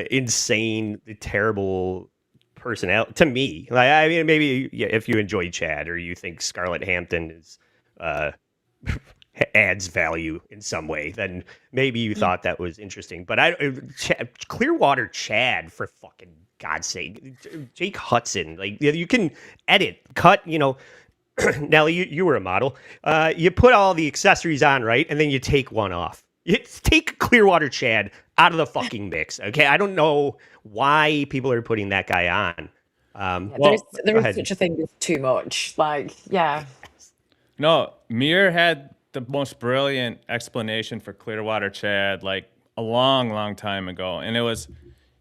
insane, terrible personality to me. Like, I mean, maybe if you enjoy Chad or you think Scarlett Hampton is adds value in some way, then maybe you thought that was interesting. But Clearwater Chad, for fucking God's sake, Jake Hudson, like you can edit, cut, Nelly, you were a model. You put all the accessories on, right? And then you take one off. You take Clearwater Chad out of the fucking mix. Okay. I don't know why people are putting that guy on. There is such a thing as too much. Like, yeah. No, Mir had the most brilliant explanation for Clearwater Chad like a long time ago. And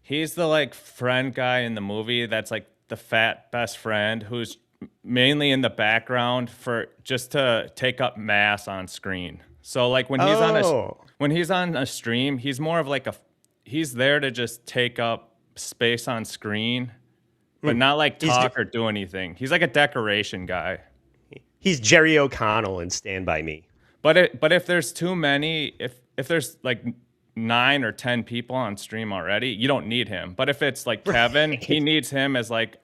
he's the like friend guy in the movie that's like the fat best friend who's mainly in the background for just to take up mass on screen. So like when he's on a stream, he's more of like he's there to just take up space on screen, but not like talk or do anything. He's like a decoration guy. He's Jerry O'Connell in Stand By Me. But if there's too many, if there's like 9 or 10 people on stream already, you don't need him. But if it's like Kevin, he needs him as like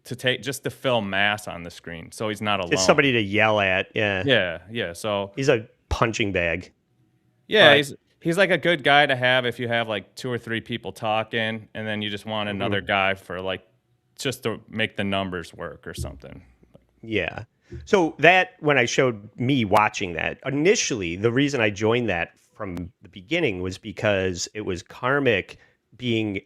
to fill mass on the screen, so he's not alone. It's somebody to yell at. Yeah. So he's a punching bag. Yeah, he's like a good guy to have if you have like 2 or 3 people talking, and then you just want another guy for like just to make the numbers work or something. Yeah. So that when I showed me watching that initially, the reason I joined that from the beginning was because it was Karmic being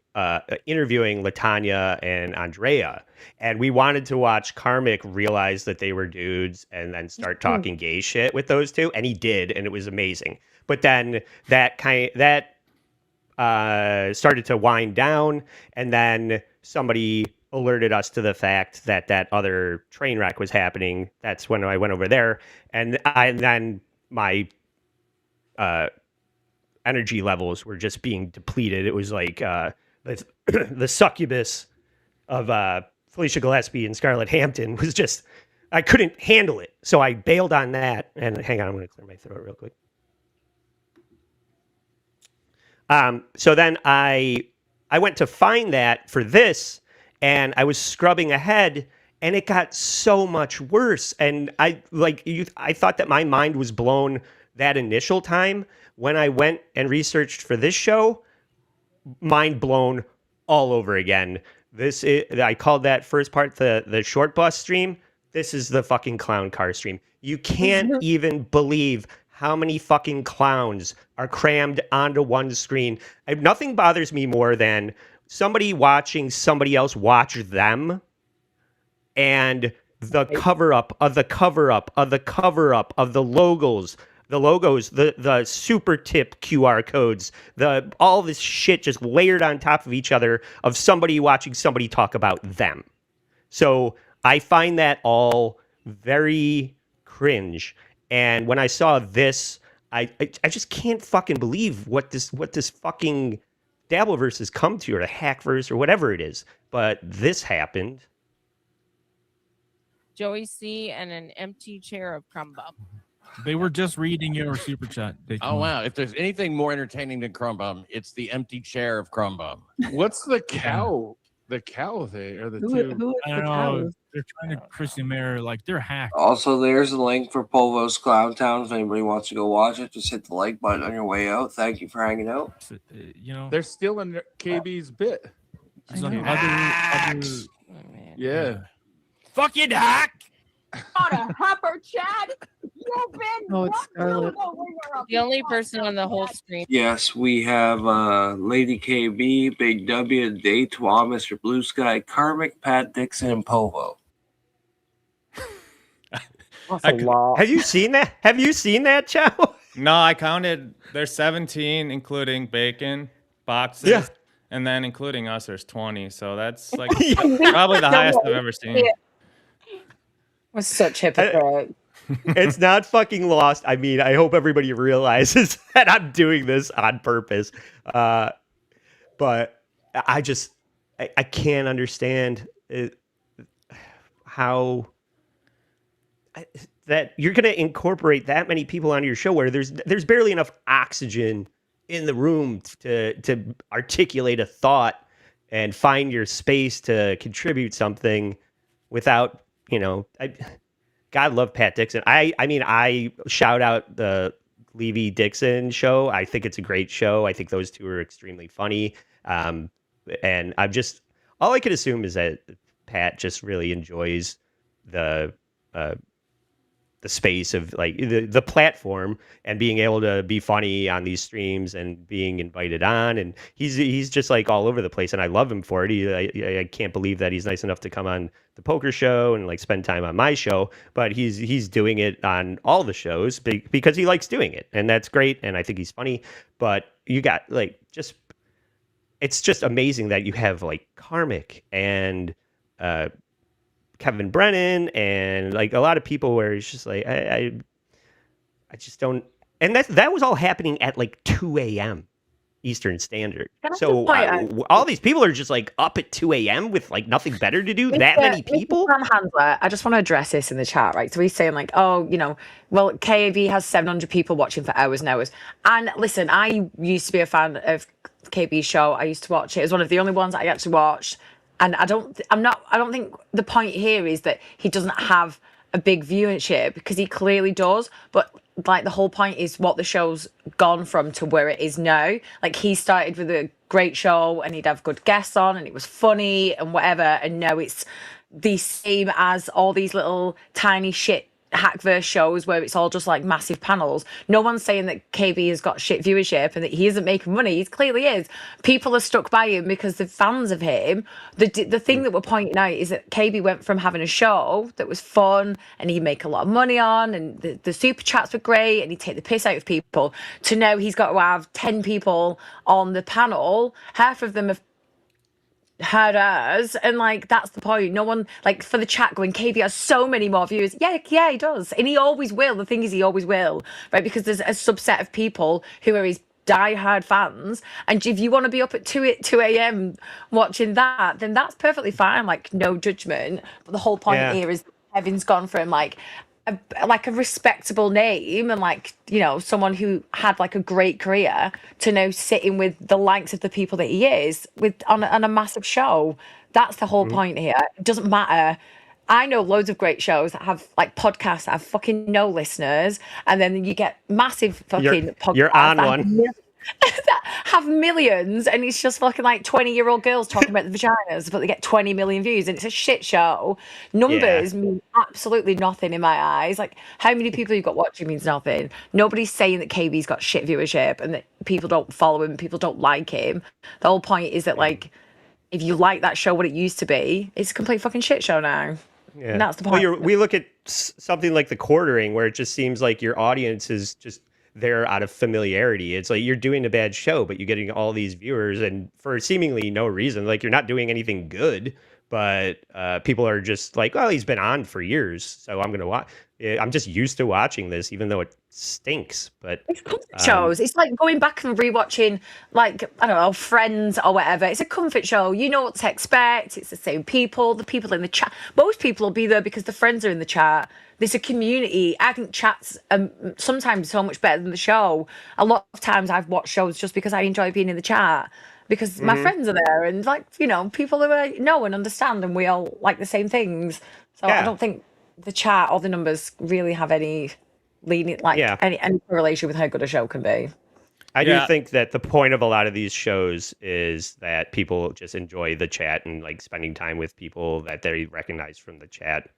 interviewing Latanya and Andrea, and we wanted to watch Karmic realize that they were dudes and then start talking gay shit with those two, and he did, and it was amazing. But then that started to wind down, and then somebody alerted us to the fact that other train wreck was happening. That's when I went over there, and then my energy levels were just being depleted. It was like the succubus of Felicia Gillespie and Scarlett Hampton was just, I couldn't handle it. So I bailed on that. And hang on, I'm going to clear my throat real quick. So then I went to find that for this, and I was scrubbing ahead, and it got so much worse. And I thought that my mind was blown that initial time. When I went and researched for this show, mind blown all over again. I called that first part the short bus stream. This is the fucking clown car stream. You can't even believe how many fucking clowns are crammed onto one screen. Nothing bothers me more than somebody watching somebody else watch them, and the cover up of the cover up of the cover up of the logos, the super tip QR codes, all this shit just layered on top of each other of somebody watching somebody talk about them. So I find that all very cringe. And when I saw this, I just can't fucking believe what this fucking Dabbleverse has come to, or the Hackverse, or whatever it is. But this happened. Joey C. and an empty chair of crumb bum. They were just reading your super chat. Oh wow! If there's anything more entertaining than crumb bum, it's the empty chair of crumb bum. What's the cow? The cow thing, or the two? I don't know. They're trying to Christian Mirror, like they're hacked. Also, there's a link for Polvo's Clown Town. If anybody wants to go watch it, just hit the like button on your way out. Thank you for hanging out. You know, They're still in KB's bit. Yeah. Fucking hack! Not a hopper, Chad. You've been. Oh, it's Scarlett. The only person on the whole stream. Yes, we have Lady KB, Big W, Daytwa, Mr. Blue Sky, Karmic, Pat Dixon, and Polvo. That's a lot. Have you seen that? Have you seen that, Chow? No, I counted. There's 17, including bacon boxes. Yeah. And then including us, there's 20. So that's like probably the highest I've ever seen. We're such hypocrite. It's not fucking lost. I mean, I hope everybody realizes that I'm doing this on purpose. But I can't understand how that you're going to incorporate that many people onto your show where there's barely enough oxygen in the room to articulate a thought and find your space to contribute something without, God love Pat Dixon. I mean, I shout out the Levy Dixon show. I think it's a great show. I think those two are extremely funny. And I'm just, all I could assume is that Pat just really enjoys the space of like the platform and being able to be funny on these streams and being invited on. And he's just like all over the place, and I love him for it. I can't believe that he's nice enough to come on the poker show and like spend time on my show, but he's doing it on all the shows because he likes doing it, and that's great. And I think he's funny, but you got like it's just amazing that you have like Karmic and Kevin Brennan and like a lot of people where it's just like I just don't, and that was all happening at like 2 a.m. Eastern Standard. So all these people are just like up at 2 a.m. with like nothing better to do. That many people. Handler, I just want to address this in the chat, right? So he's saying like, oh, well, KAV has 700 people watching for hours and hours. And listen, I used to be a fan of KB's show. I used to watch it. It was one of the only ones I actually watched. And I don't think the point here is that he doesn't have a big viewership, because he clearly does. But like the whole point is what the show's gone from to where it is now. Like he started with a great show and he'd have good guests on and it was funny and whatever. And now it's the same as all these little tiny shit Hackverse shows where it's all just like massive panels. No one's saying that KB has got shit viewership and that he isn't making money. He clearly is. People are stuck by him because they're fans of him. The thing that we're pointing out is that KB went from having a show that was fun and he'd make a lot of money on, and the super chats were great and he'd take the piss out of people, to now he's got to have 10 people on the panel. Half of them have heard us, and like that's the point. No one, like, for the chat going, KB has so many more viewers. Yeah, he does, and he always will. The thing is, he always will, right? Because there's a subset of people who are his diehard fans, and if you want to be up at 2 a.m. watching that, then that's perfectly fine. Like, no judgment. But the whole point Yeah. here is Kevin's gone from like a respectable name and like, you know, someone who had like a great career to now sitting with the likes of the people that he is with on a massive show. That's the whole point here. It doesn't matter. I know loads of great shows that have like podcasts that have fucking no listeners, and then you get massive fucking podcasts You're on that one. that have millions, and it's just fucking like 20-year-old girls talking about the vaginas, but they get 20 million views, and it's a shit show. Numbers mean absolutely nothing in my eyes. Like, how many people you've got watching means nothing. Nobody's saying that KB's got shit viewership and that people don't follow him, people don't like him. The whole point is that, like, if you like that show what it used to be, it's a complete fucking shit show now. Yeah. And that's the point. Well, we look at something like The Quartering, where it just seems like your audience is just there out of familiarity. It's like you're doing a bad show, but you're getting all these viewers, and for seemingly no reason. Like, you're not doing anything good, but people are just like, "Oh, he's been on for years, so I'm gonna watch." I'm just used to watching this, even though it stinks. But it's comfort shows. It's like going back and rewatching, like, I don't know, Friends or whatever. It's a comfort show. You know what to expect. It's the same people. The people in the chat. Most people will be there because the friends are in the chat. There's a community. I think chats sometimes so much better than the show. A lot of times I've watched shows just because I enjoy being in the chat, because my friends are there, and, like, you know, people who know and understand, and we all like the same things. So I don't think the chat or the numbers really have any lenient, like, any correlation with how good a show can be. I do think that the point of a lot of these shows is that people just enjoy the chat and like spending time with people that they recognize from the chat.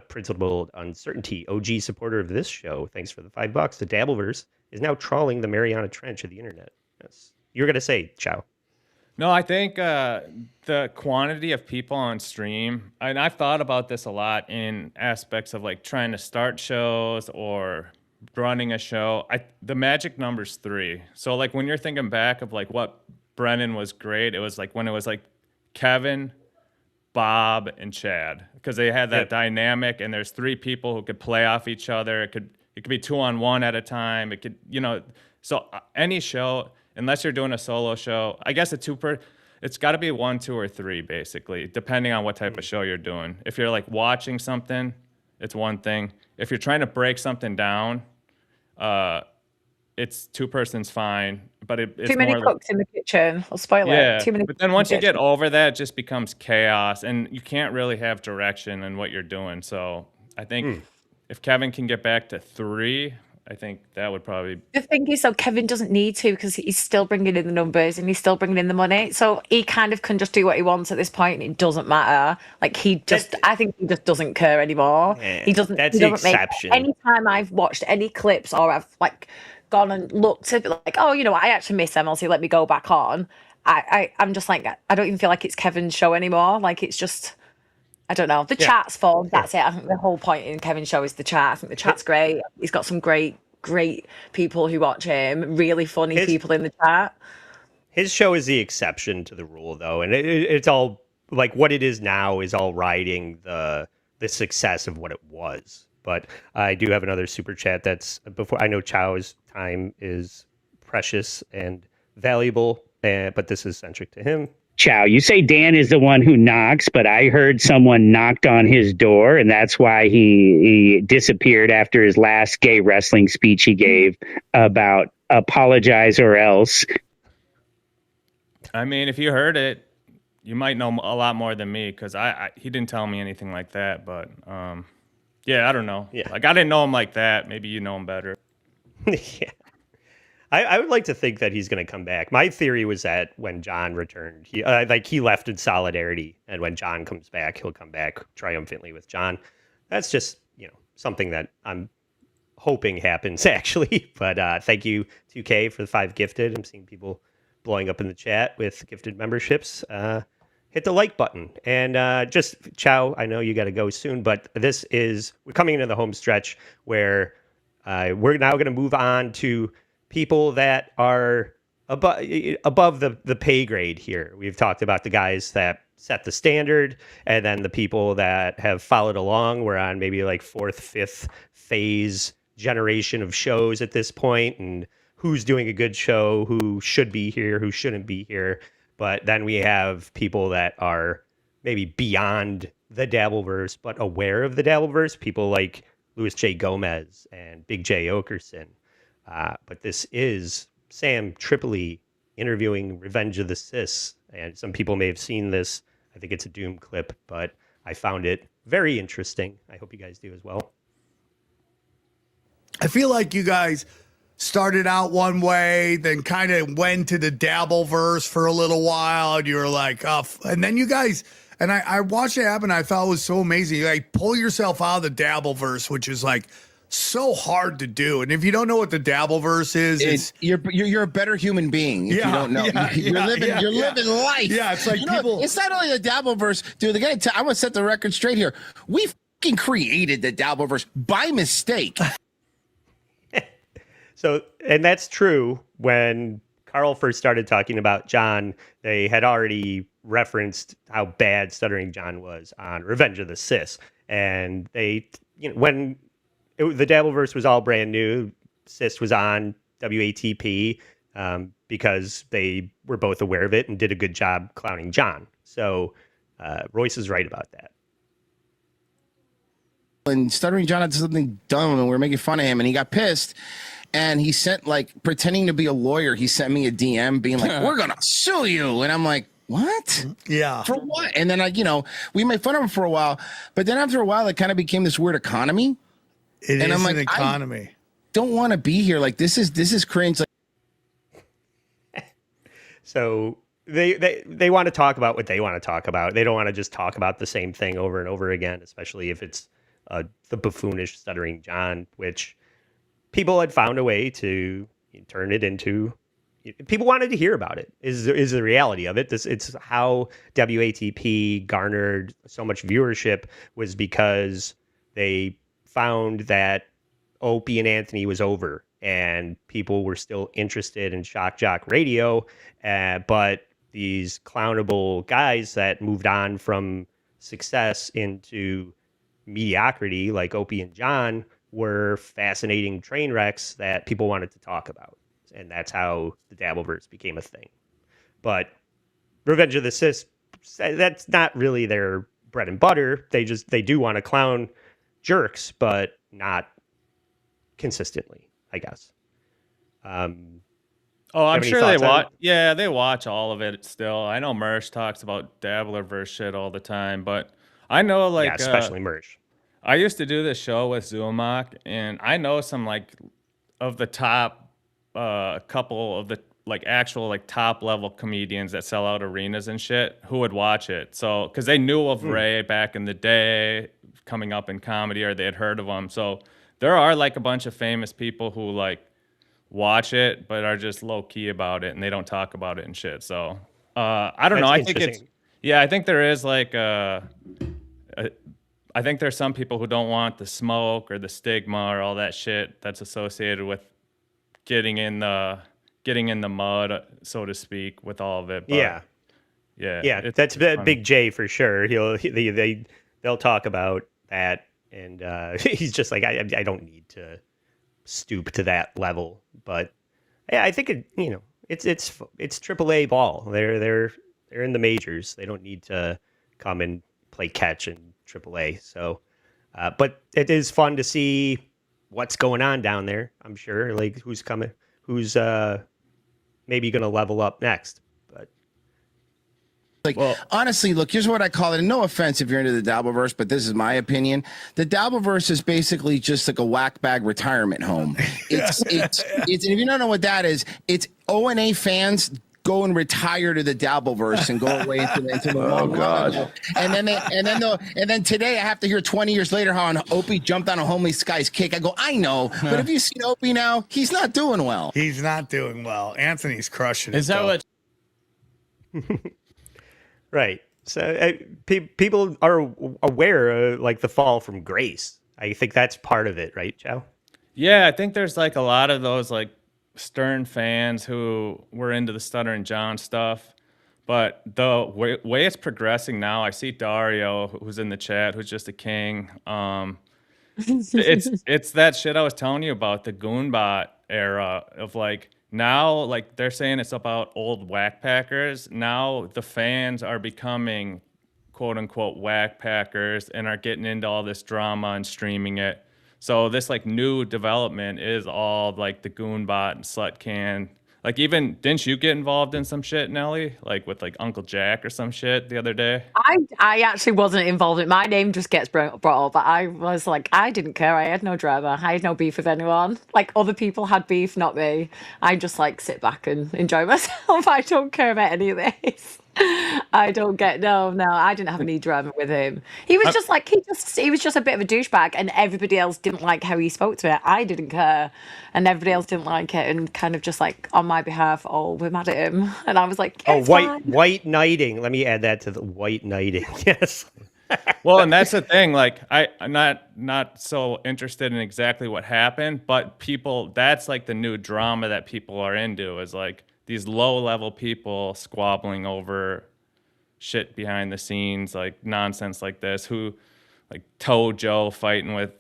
Principled Uncertainty, OG supporter of this show, thanks for the $5. The Dabbleverse is now trawling the Mariana Trench of the internet. Yes, you were gonna say, Chow. No, I think the quantity of people on stream, and I've thought about this a lot in aspects of like trying to start shows or running a show. The magic number's 3. So like when you're thinking back of like what Brennan was great, it was like when it was like Kevin, Bob, and Chad, because they had that dynamic, and there's 3 people who could play off each other. It could be 2-on-1 at a time. It could, you know, so any show, unless you're doing a solo show, I guess it's got to be 1, 2, or 3, basically, depending on what type of show you're doing. If you're like watching something, it's one thing. If you're trying to break something down, it's 2 persons fine. But it's too many more cooks in the kitchen. I'll spoil yeah, it. Too many. but then once you get over that, it just becomes chaos, and you can't really have direction in what you're doing. So I think if Kevin can get back to 3, I think that would probably. The thing is, though, Kevin doesn't need to, because he's still bringing in the numbers and he's still bringing in the money. So he kind of can just do what he wants at this point, and it doesn't matter. Like, I think he just doesn't care anymore. He doesn't. That's he the doesn't make, exception. anytime I've watched any clips or I've like gone and looked at like, oh, you know, I actually miss MLC, let me go back on. I'm just like, I don't even feel like it's Kevin's show anymore. Like, it's just, I don't know. The chat's fun. That's it. I think the whole point in Kevin's show is the chat. I think the chat's great. He's got some great people who watch him. Really funny people in the chat. His show is the exception to the rule, though, and it's all like what it is now is all riding the success of what it was. But I do have another super chat that's before. I know Chow's time is precious and valuable, but this is centric to him. Chow, you say Dan is the one who knocks, but I heard someone knocked on his door, and that's why he disappeared after his last gay wrestling speech he gave about apologize or else. I mean, if you heard it, you might know a lot more than me, because he didn't tell me anything like that. But yeah, I don't know. Yeah. Like, I didn't know him like that. Maybe you know him better. Yeah. I would like to think that he's going to come back. My theory was that when John returned, he left in solidarity, and when John comes back, he'll come back triumphantly with John. That's just, you know, something that I'm hoping happens, actually. But thank you, 2K, for the 5 gifted. I'm seeing people blowing up in the chat with gifted memberships. Hit the like button. And just, Chow, I know you got to go soon, but we're coming into the home stretch where we're now going to move on to people that are above the pay grade here. We've talked about the guys that set the standard, and then the people that have followed along. We're on maybe like 4th, 5th phase generation of shows at this point, and who's doing a good show, who should be here, who shouldn't be here. But then we have people that are maybe beyond the Dabbleverse, but aware of the Dabbleverse. People like Louis J. Gomez and Big J. Okerson. But this is Sam Tripoli interviewing Revenge of the Cis. And some people may have seen this. I think it's a Doom clip, but I found it very interesting. I hope you guys do as well. I feel like you guys started out one way, then kind of went to the Dabbleverse for a little while, and you were like, and then you guys, and I watched it happen. I thought it was so amazing. You like pull yourself out of the Dabbleverse, which is like so hard to do. And if you don't know what the Dabbleverse is, you're a better human being if you don't know. You're living life. Yeah, it's like people. It's not only the Dabbleverse, dude. I'm gonna set the record straight here. We fucking created the Dabbleverse by mistake. So, and that's true. When Carl first started talking about John, they had already referenced how bad Stuttering John was on Revenge of the Cis. And they, when the Dabbleverse was all brand new, Cis was on WATP because they were both aware of it and did a good job clowning John. So Royce is right about that. And Stuttering John had something dumb and we were making fun of him and he got pissed. And he sent, like, pretending to be a lawyer, he sent me a DM being like, we're going to sue you. And I'm like, what? Yeah. For what? And then, like, we made fun of him for a while. But then after a while, it kind of became this weird economy. It is an economy. I don't want to be here. Like, this is cringe. Like, so they want to talk about what they want to talk about. They don't want to just talk about the same thing over and over again, especially if it's the buffoonish Stuttering John, which people had found a way to turn it into. People wanted to hear about it. Is the reality of it? It's how WATP garnered so much viewership was because they found that Opie and Anthony was over, and people were still interested in shock jock radio, but these clownable guys that moved on from success into mediocrity, like Opie and John, were fascinating train wrecks that people wanted to talk about. And that's how the Dabbleverse became a thing. But Revenge of the Cis, that's not really their bread and butter. They do want to clown jerks, but not consistently, I guess. I'm sure they watch. Yeah, they watch all of it still. I know Mersh talks about Dabbleverse shit all the time, but I know, like, yeah, especially Mersh. I used to do this show with Zumach, and I know some, like, of the top couple of the, like, actual, like, top level comedians that sell out arenas and shit who would watch it. So, because they knew of Ray back in the day coming up in comedy, or they had heard of him. So there are, like, a bunch of famous people who, like, watch it but are just low key about it and they don't talk about it and shit. So I don't know. I think there is, like, I think there's some people who don't want the smoke or the stigma or all that shit that's associated with getting in the mud, so to speak, with all of it. But yeah, that's Big J for sure. They'll talk about that, and he's just like, I don't need to stoop to that level. But yeah, I think it's AAA ball. They're in the majors. They don't need to come and play catch in AAA. So, but it is fun to see what's going on down there. I'm sure, like, who's coming, who's maybe going to level up next. But honestly, look, here's what I call it. And no offense if you're into the Dabbleverse, but this is my opinion. The Dabbleverse is basically just like a whack bag retirement home. It's and if you don't know what that is, it's O&A fans go and retire to the Dabbleverse and go away into the oh god. And then today I have to hear 20 years later how Opie jumped on a homeless guy's kick. I go, I know, but have you seen Opie now? He's not doing well. He's not doing well. Anthony's crushing it. Is that what? Right. So people are aware of, like, the fall from grace. I think that's part of it, right, Chow? Yeah, I think there's, like, a lot of those, like, stern fans who were into the Stuttering John stuff. But the way it's progressing now, I see Dario, who's in the chat, who's just a king. It's that shit I was telling you about, the Goonbot era of like now, like they're saying it's about old whack packers. Now the fans are becoming quote unquote whack packers and are getting into all this drama and streaming it. So this like new development is all like the Goonbot and Slut Can. Like even didn't you get involved in some shit, Nelly? Like with like Uncle Jack or some shit the other day? I actually wasn't involved in my name just gets brought up, but I was like, I didn't care. I had no drama. I had no beef with anyone. Like other people had beef, not me. I just like sit back and enjoy myself. I don't care about any of this. I don't get no. I didn't have any drama with him. He was just like he was just a bit of a douchebag, and everybody else didn't like how he spoke to me. I didn't care, and everybody else didn't like it, and kind of just like on my behalf, oh, we're mad at him, and I was like, yeah, Oh, it's fine. white knighting. Let me add that to the white knighting. Yes. Well, and that's the thing. Like I'm not so interested in exactly what happened, but people, that's like the new drama that people are into is like these low level people squabbling over shit behind the scenes, like nonsense like this. Who, like Toe Joe fighting with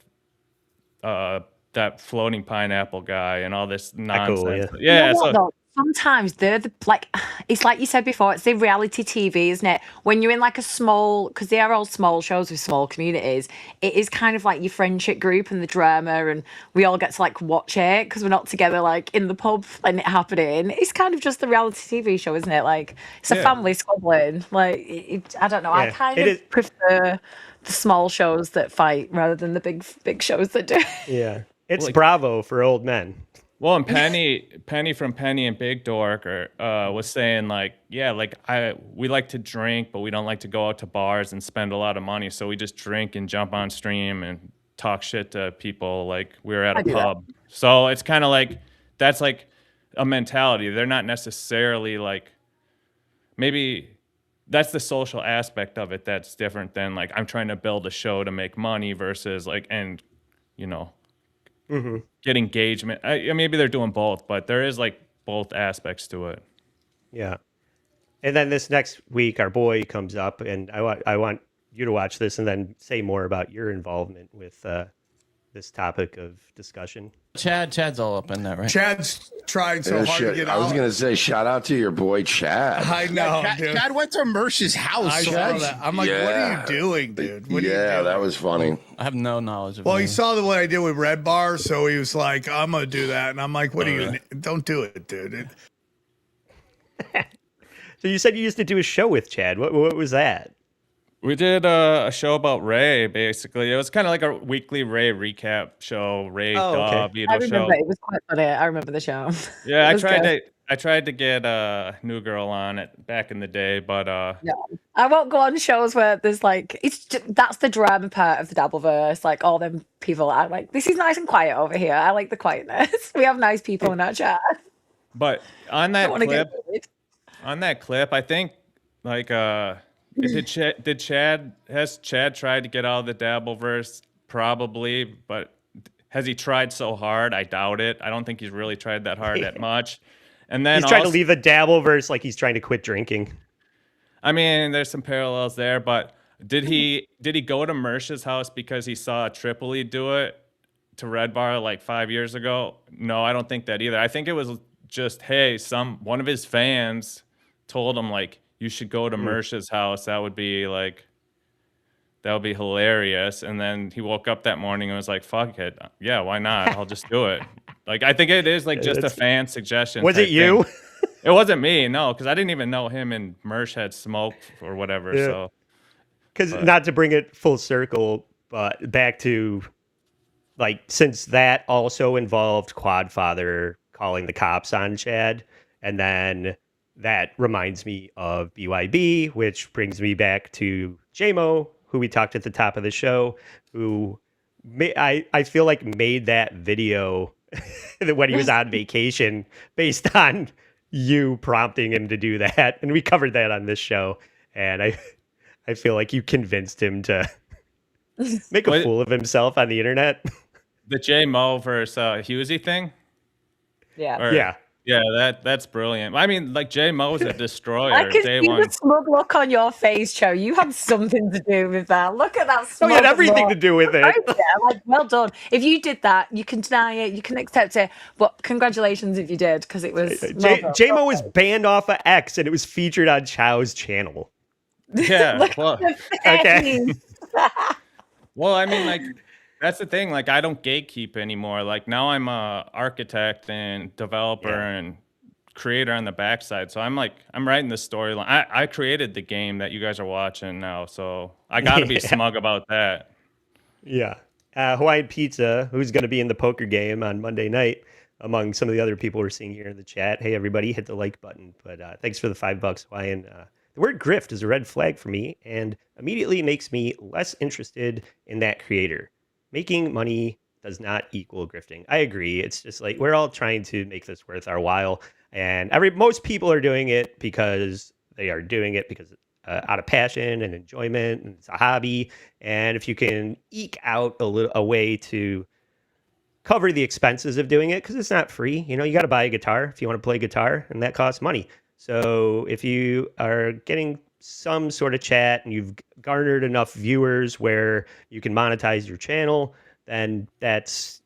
that floating pineapple guy and all this nonsense. Cool, You know what, So though? Sometimes they're the like it's like you said before, it's the reality TV, isn't it? When you're in like a small, because they are all small shows with small communities, it is kind of like your friendship group and the drama, and we all get to like watch it because we're not together like in the pub and it happening. It's kind of just the reality TV show, isn't it? Like it's a family squabbling. Like I don't know. I Yeah, kind it of is. prefer the small shows that fight rather than the big shows that do. Yeah. It's Like- Bravo for old men. Well, and Penny from Penny and Big Dork was saying like, yeah, like we like to drink, but we don't like to go out to bars and spend a lot of money. So we just drink and jump on stream and talk shit to people like we were at a pub. So it's kind of like that's like a mentality. They're not necessarily like maybe that's the social aspect of it that's different than like I'm trying to build a show to make money versus like and you know. Get engagement. Maybe they're doing both, but there is like both aspects to it. Yeah. And then this next week, our boy comes up, and I want you to watch this and then say more about your involvement with this topic of discussion. Chad's all up in that, right? Chad's trying so hard to get I was out. going to say, shout out to your boy, Chad. I know, Yeah, dude. Chad went to Mersh's house. I saw that. I'm like, what are you doing, dude? What are you doing? that was funny. I have no knowledge of Well, him. he saw what I did with Red Bar, so he was like, I'm going to do that. And I'm like, what are you going to Don't do it, dude. So you said you used to do a show with Chad. What was that? We did a show about Ray, basically. It was kind of like a weekly Ray recap show, Ray Dub, I remember it was quite funny. I remember the show. Yeah, It was good. I tried to get New Girl on it back in the day, but Yeah. I won't go on shows where there's like that's the drama part of the Dabbleverse. Like all them people are like, this is nice and quiet over here. I like the quietness. We have nice people in our chat. But on that Don't wanna get clip, I think like has Chad tried to get out of the Dabbleverse? Probably, but has he tried so hard? I doubt it. I don't think he's really tried that hard that much. And then He's trying to leave the Dabbleverse like he's trying to quit drinking. I mean, there's some parallels there, but did he go to Mersh's house because he saw Tripoli do it to Red Bar like 5 years ago? No, I don't think that either. I think it was just, hey, one of his fans told him like, you should go to Mersh's house. That would be hilarious. And then he woke up that morning and was like, fuck it. Yeah, why not? I'll just do it. Like, I think it is like just a fan suggestion. Was it type you? thing. It wasn't me, no, because I didn't even know him and Mersh had smoked or whatever. Yeah. So, Because not to bring it full circle, but back to like, since that also involved Quadfather calling the cops on Chad, and then that reminds me of BYB, which brings me back to JMO, who we talked at the top of the show, who I feel like made that video when he was on vacation based on you prompting him to do that. And we covered that on this show. And I feel like you convinced him to make a fool of himself on the internet. the JMO versus Husey thing? Yeah. Or- Yeah. Yeah, that's brilliant. I mean, like J Mo's a I destroyer. can Day see one. the smug look on your face, Chow. You had something to do with that. Look at that Oh, smug he had everything look. to do with it. Oh, yeah, like, well done. If you did that, you can deny it, you can accept it, but congratulations if you did, because it was well done. J-Mo was banned off of X, and it was featured on Chow's channel. Yeah. Look Well, at the Okay. face. well, I mean, like that's the thing. Like I don't gatekeep anymore. Like now I'm a architect and developer and creator on the backside. So I'm writing the storyline. I created the game that you guys are watching now. So I got to be smug about that. Yeah. Hawaiian Pizza, who's going to be in the poker game on Monday night, among some of the other people we're seeing here in the chat. Hey, everybody, hit the like button. But thanks for the $5, Hawaiian. The word grift is a red flag for me and immediately makes me less interested in that creator. Making money does not equal grifting. I agree. It's just like we're all trying to make this worth our while. And most people are doing it because they are doing it because out of passion and enjoyment, and it's a hobby. And if you can eke out a way to cover the expenses of doing it, because it's not free, you got to buy a guitar if you want to play guitar, and that costs money. So if you are getting some sort of chat and you've garnered enough viewers where you can monetize your channel, then that's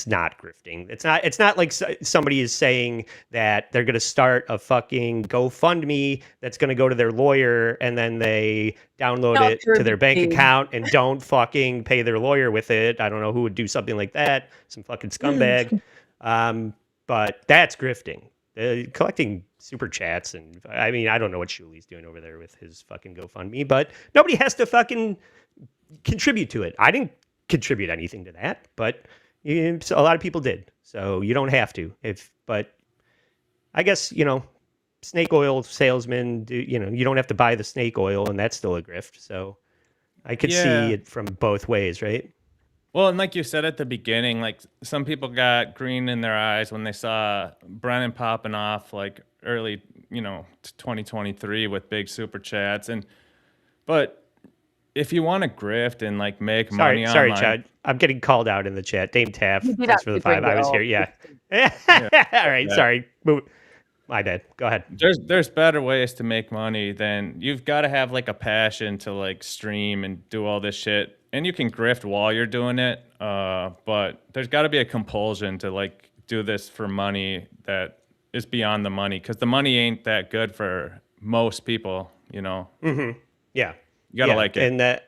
not grifting. It's not like somebody is saying that they're going to start a fucking GoFundMe that's going to go to their lawyer and then they download it to their bank account and don't fucking pay their lawyer with it. I don't know who would do something like that. Some fucking scumbag. But that's grifting. Collecting super chats, and I mean, I don't know what Shuli's doing over there with his fucking GoFundMe, but nobody has to fucking contribute to it. I didn't contribute anything to that, but so a lot of people did, so you don't have to. But I guess snake oil salesmen do. You don't have to buy the snake oil, and that's still a grift. So I could see it from both ways, right? Well, and like you said at the beginning, like some people got green in their eyes when they saw Brennan popping off like early, 2023 with big super chats, but if you want to grift and like make money online. Sorry, Chad. I'm getting called out in the chat. Dame Taff, thanks for the 5. I was here. Yeah. All right. Yeah. Sorry. My bad. Go ahead. There's better ways to make money than you've got to have like a passion to like stream and do all this shit. And you can grift while you're doing it. But there's got to be a compulsion to like do this for money that is beyond the money, because the money ain't that good for most people, Mm-hmm. Yeah. You gotta like it. And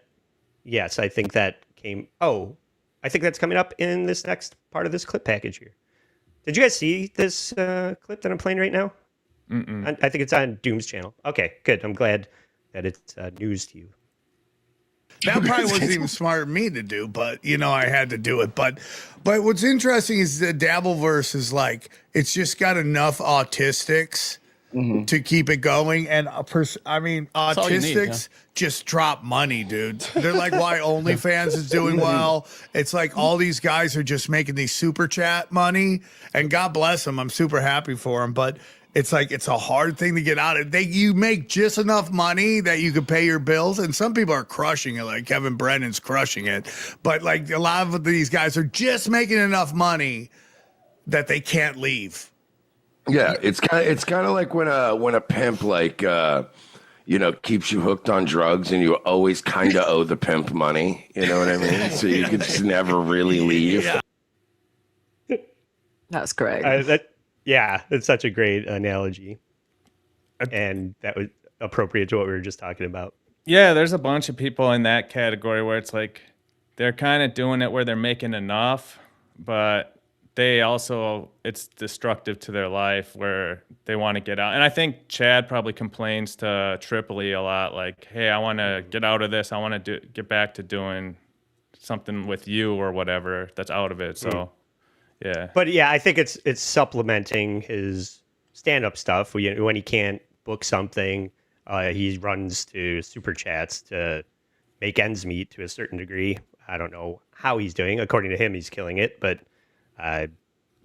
yes, I think that I think that's coming up in this next part of this clip package here. Did you guys see this clip that I'm playing right now? Mm-mm. I think it's on Doom's channel. Okay, good. I'm glad that it's news to you. That probably wasn't even smart of me to do, but I had to do it. But what's interesting is the Dabbleverse is like, it's just got enough autistics to keep it going. And autistics just drop money, dude. They're like why OnlyFans is doing well. It's like all these guys are just making these super chat money, and God bless them. I'm super happy for them, but it's like it's a hard thing to get out of. You make just enough money that you can pay your bills, and some people are crushing it, like Kevin Brennan's crushing it. But like a lot of these guys are just making enough money that they can't leave. Yeah, it's kind of like when a pimp keeps you hooked on drugs and you always kind of owe the pimp money. You know what I mean? So you can just never really leave. Yeah. That's great. It's such a great analogy, and that was appropriate to what we were just talking about. Yeah, there's a bunch of people in that category where it's like they're kind of doing it where they're making enough, but it's destructive to their life where they want to get out. And I think Chad probably complains to Tripoli a lot, like, hey, I want to get out of this. I want to get back to doing something with you or whatever that's out of it. So, yeah. But yeah, I think it's supplementing his stand-up stuff. When he can't book something, he runs to super chats to make ends meet to a certain degree. I don't know how he's doing. According to him, he's killing it, but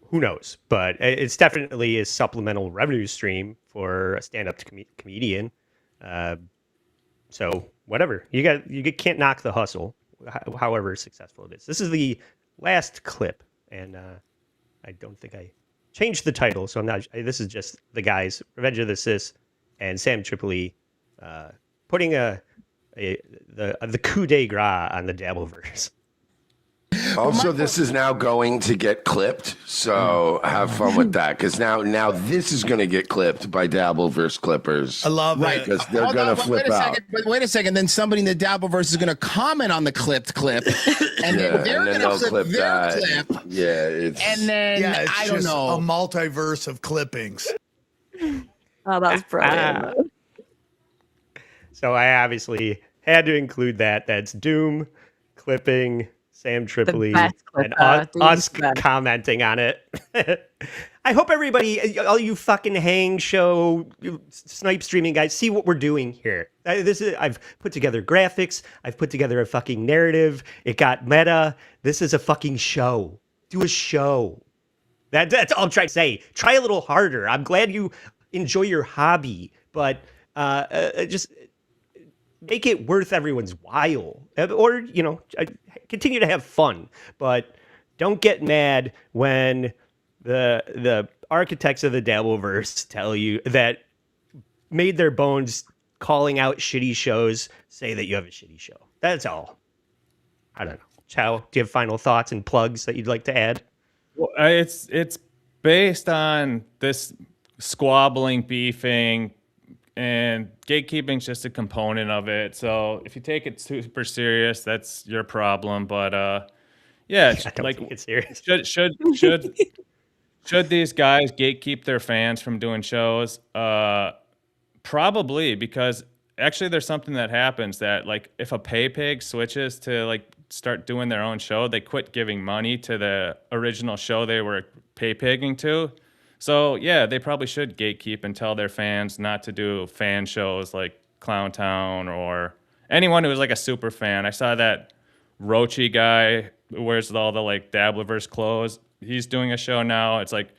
who knows? But it's definitely a supplemental revenue stream for a stand-up comedian. So whatever, you can't knock the hustle, however successful it is. This is the last clip, and I don't think I changed the title, so I'm not. This is just the guys, Revenge of the Sis, and Sam Tripoli, putting the coup de grace on the Dabbleverse. Also, this is now going to get clipped, so have fun with that. Because now this is going to get clipped by Dabbleverse clippers. I love Right, it. because they're going to flip out. Wait a second. Then somebody in the Dabbleverse is going to comment on the clipped clip, and then they're going to clip their clip. Yeah, it's And then Yeah, it's I don't just know. a multiverse of clippings. Oh, that's brilliant. So I obviously had to include that. That's Doom clipping Sam Tripoli best and clipper, us the best. commenting on it. I hope everybody, all you fucking hang show, snipe streaming guys, see what we're doing here. I've put together graphics. I've put together a fucking narrative. It got meta. This is a fucking show. Do a show. That's all I'm trying to say. Try a little harder. I'm glad you enjoy your hobby, but just make it worth everyone's while, or continue to have fun, but don't get mad when the architects of the Dabbleverse tell you that made their bones calling out shitty shows say that you have a shitty show. That's all. I don't know. Chow, do you have final thoughts and plugs that you'd like to add? Well, it's based on this squabbling, beefing, and gatekeeping's just a component of it. So if you take it super serious, that's your problem. But yeah, I don't think it's serious. Should these guys gatekeep their fans from doing shows? Probably, because actually there's something that happens that, like, if a pay pig switches to like start doing their own show, they quit giving money to the original show they were pay pigging to. So yeah, they probably should gatekeep and tell their fans not to do fan shows like Clown Town or anyone who is like a super fan. I saw that Roachy guy who wears all the like Dabbleverse clothes. He's doing a show now. It's like,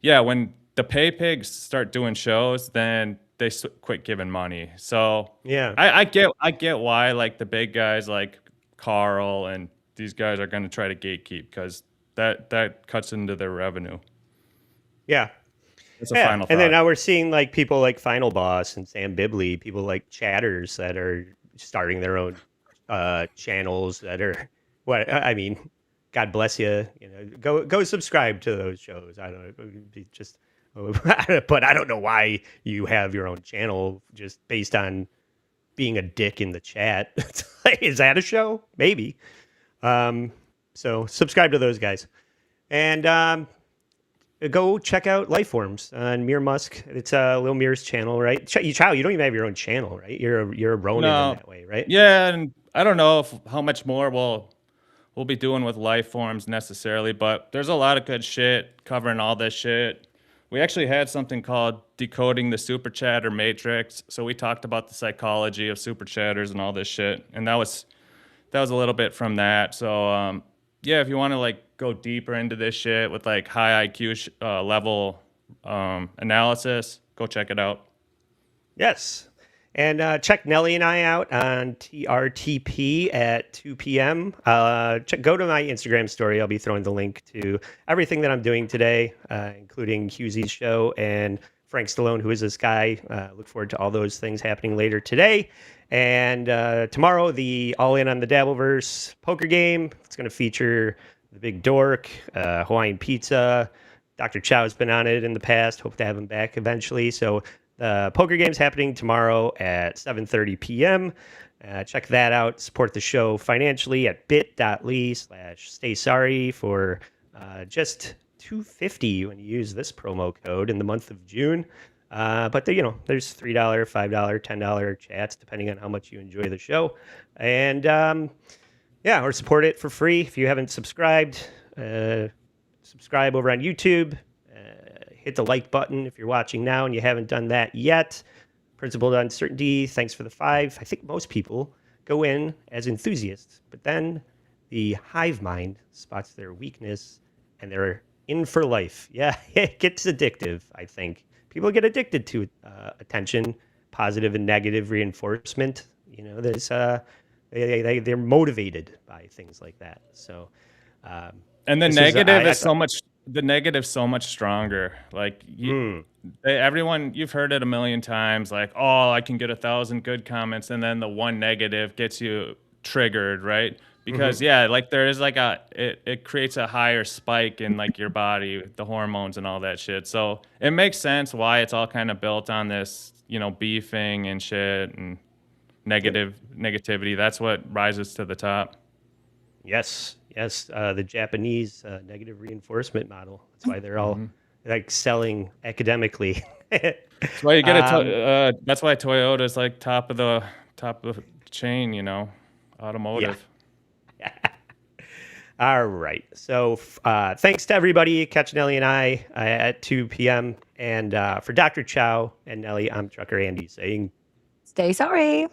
yeah, when the pay pigs start doing shows, then they quit giving money. So yeah, I get why like the big guys like Carl and these guys are going to try to gatekeep, because that cuts into their revenue. Yeah. That's a final thought. And then now we're seeing like people like Final Boss and Sam Bibley, people like chatters that are starting their own channels that are God bless you. Go subscribe to those shows. I don't know. It would be just, but I don't know why you have your own channel just based on being a dick in the chat. Is that a show? Maybe. So subscribe to those guys. And go check out Lifeforms on Mir Musk. It's Lil Mir's channel, right? Chow, you don't even have your own channel, right? You're a Ronin in that way, right? Yeah, and I don't know how much more we'll be doing with Lifeforms necessarily, but there's a lot of good shit covering all this shit. We actually had something called Decoding the Super Chatter Matrix, so we talked about the psychology of super chatters and all this shit, and that was a little bit from that. So yeah, if you want to like go deeper into this shit with like high IQ level analysis, go check it out. Yes. And check Nelly and I out on TRTP at 2 p.m. Go to my Instagram story. I'll be throwing the link to everything that I'm doing today, including Hughesy's show and Frank Stallone, who is this guy. Look forward to all those things happening later today. And tomorrow, the All In on the Dabbleverse poker game. It's going to feature the Big Dork, Hawaiian Pizza. Dr. Chow's been on it in the past. Hope to have him back eventually. So the poker game's happening tomorrow at 7:30 p.m. Check that out. Support the show financially at bit.ly/staysorry for just $2.50 when you use this promo code in the month of June. But there's $3, $5, $10 chats depending on how much you enjoy the show. And or support it for free if you haven't subscribed. Subscribe over on YouTube. Hit the like button if you're watching now and you haven't done that yet. Principled Uncertainty, thanks for the 5. I think most people go in as enthusiasts, but then the hive mind spots their weakness and they're in for life. Yeah, it gets addictive, I think. People get addicted to attention, positive and negative reinforcement. There's they're motivated by things like that. So and the negative is so much the negative's so much stronger. Like everyone, you've heard it a million times. Like, oh, I can get 1,000 good comments, and then the one negative gets you triggered, right? Because like there is like it creates a higher spike in like your body, the hormones and all that shit. So it makes sense why it's all kind of built on this, beefing and shit and negativity. That's what rises to the top. Yes, the Japanese negative reinforcement model. That's why they're all like selling academically. That's why you get that's why Toyota's like top of the chain, automotive. Yeah. All right. So thanks to everybody. Catch Nelly and I at 2 p.m. And for Dr. Chow and Nelly, I'm Trucker Andy saying, Stay sorry.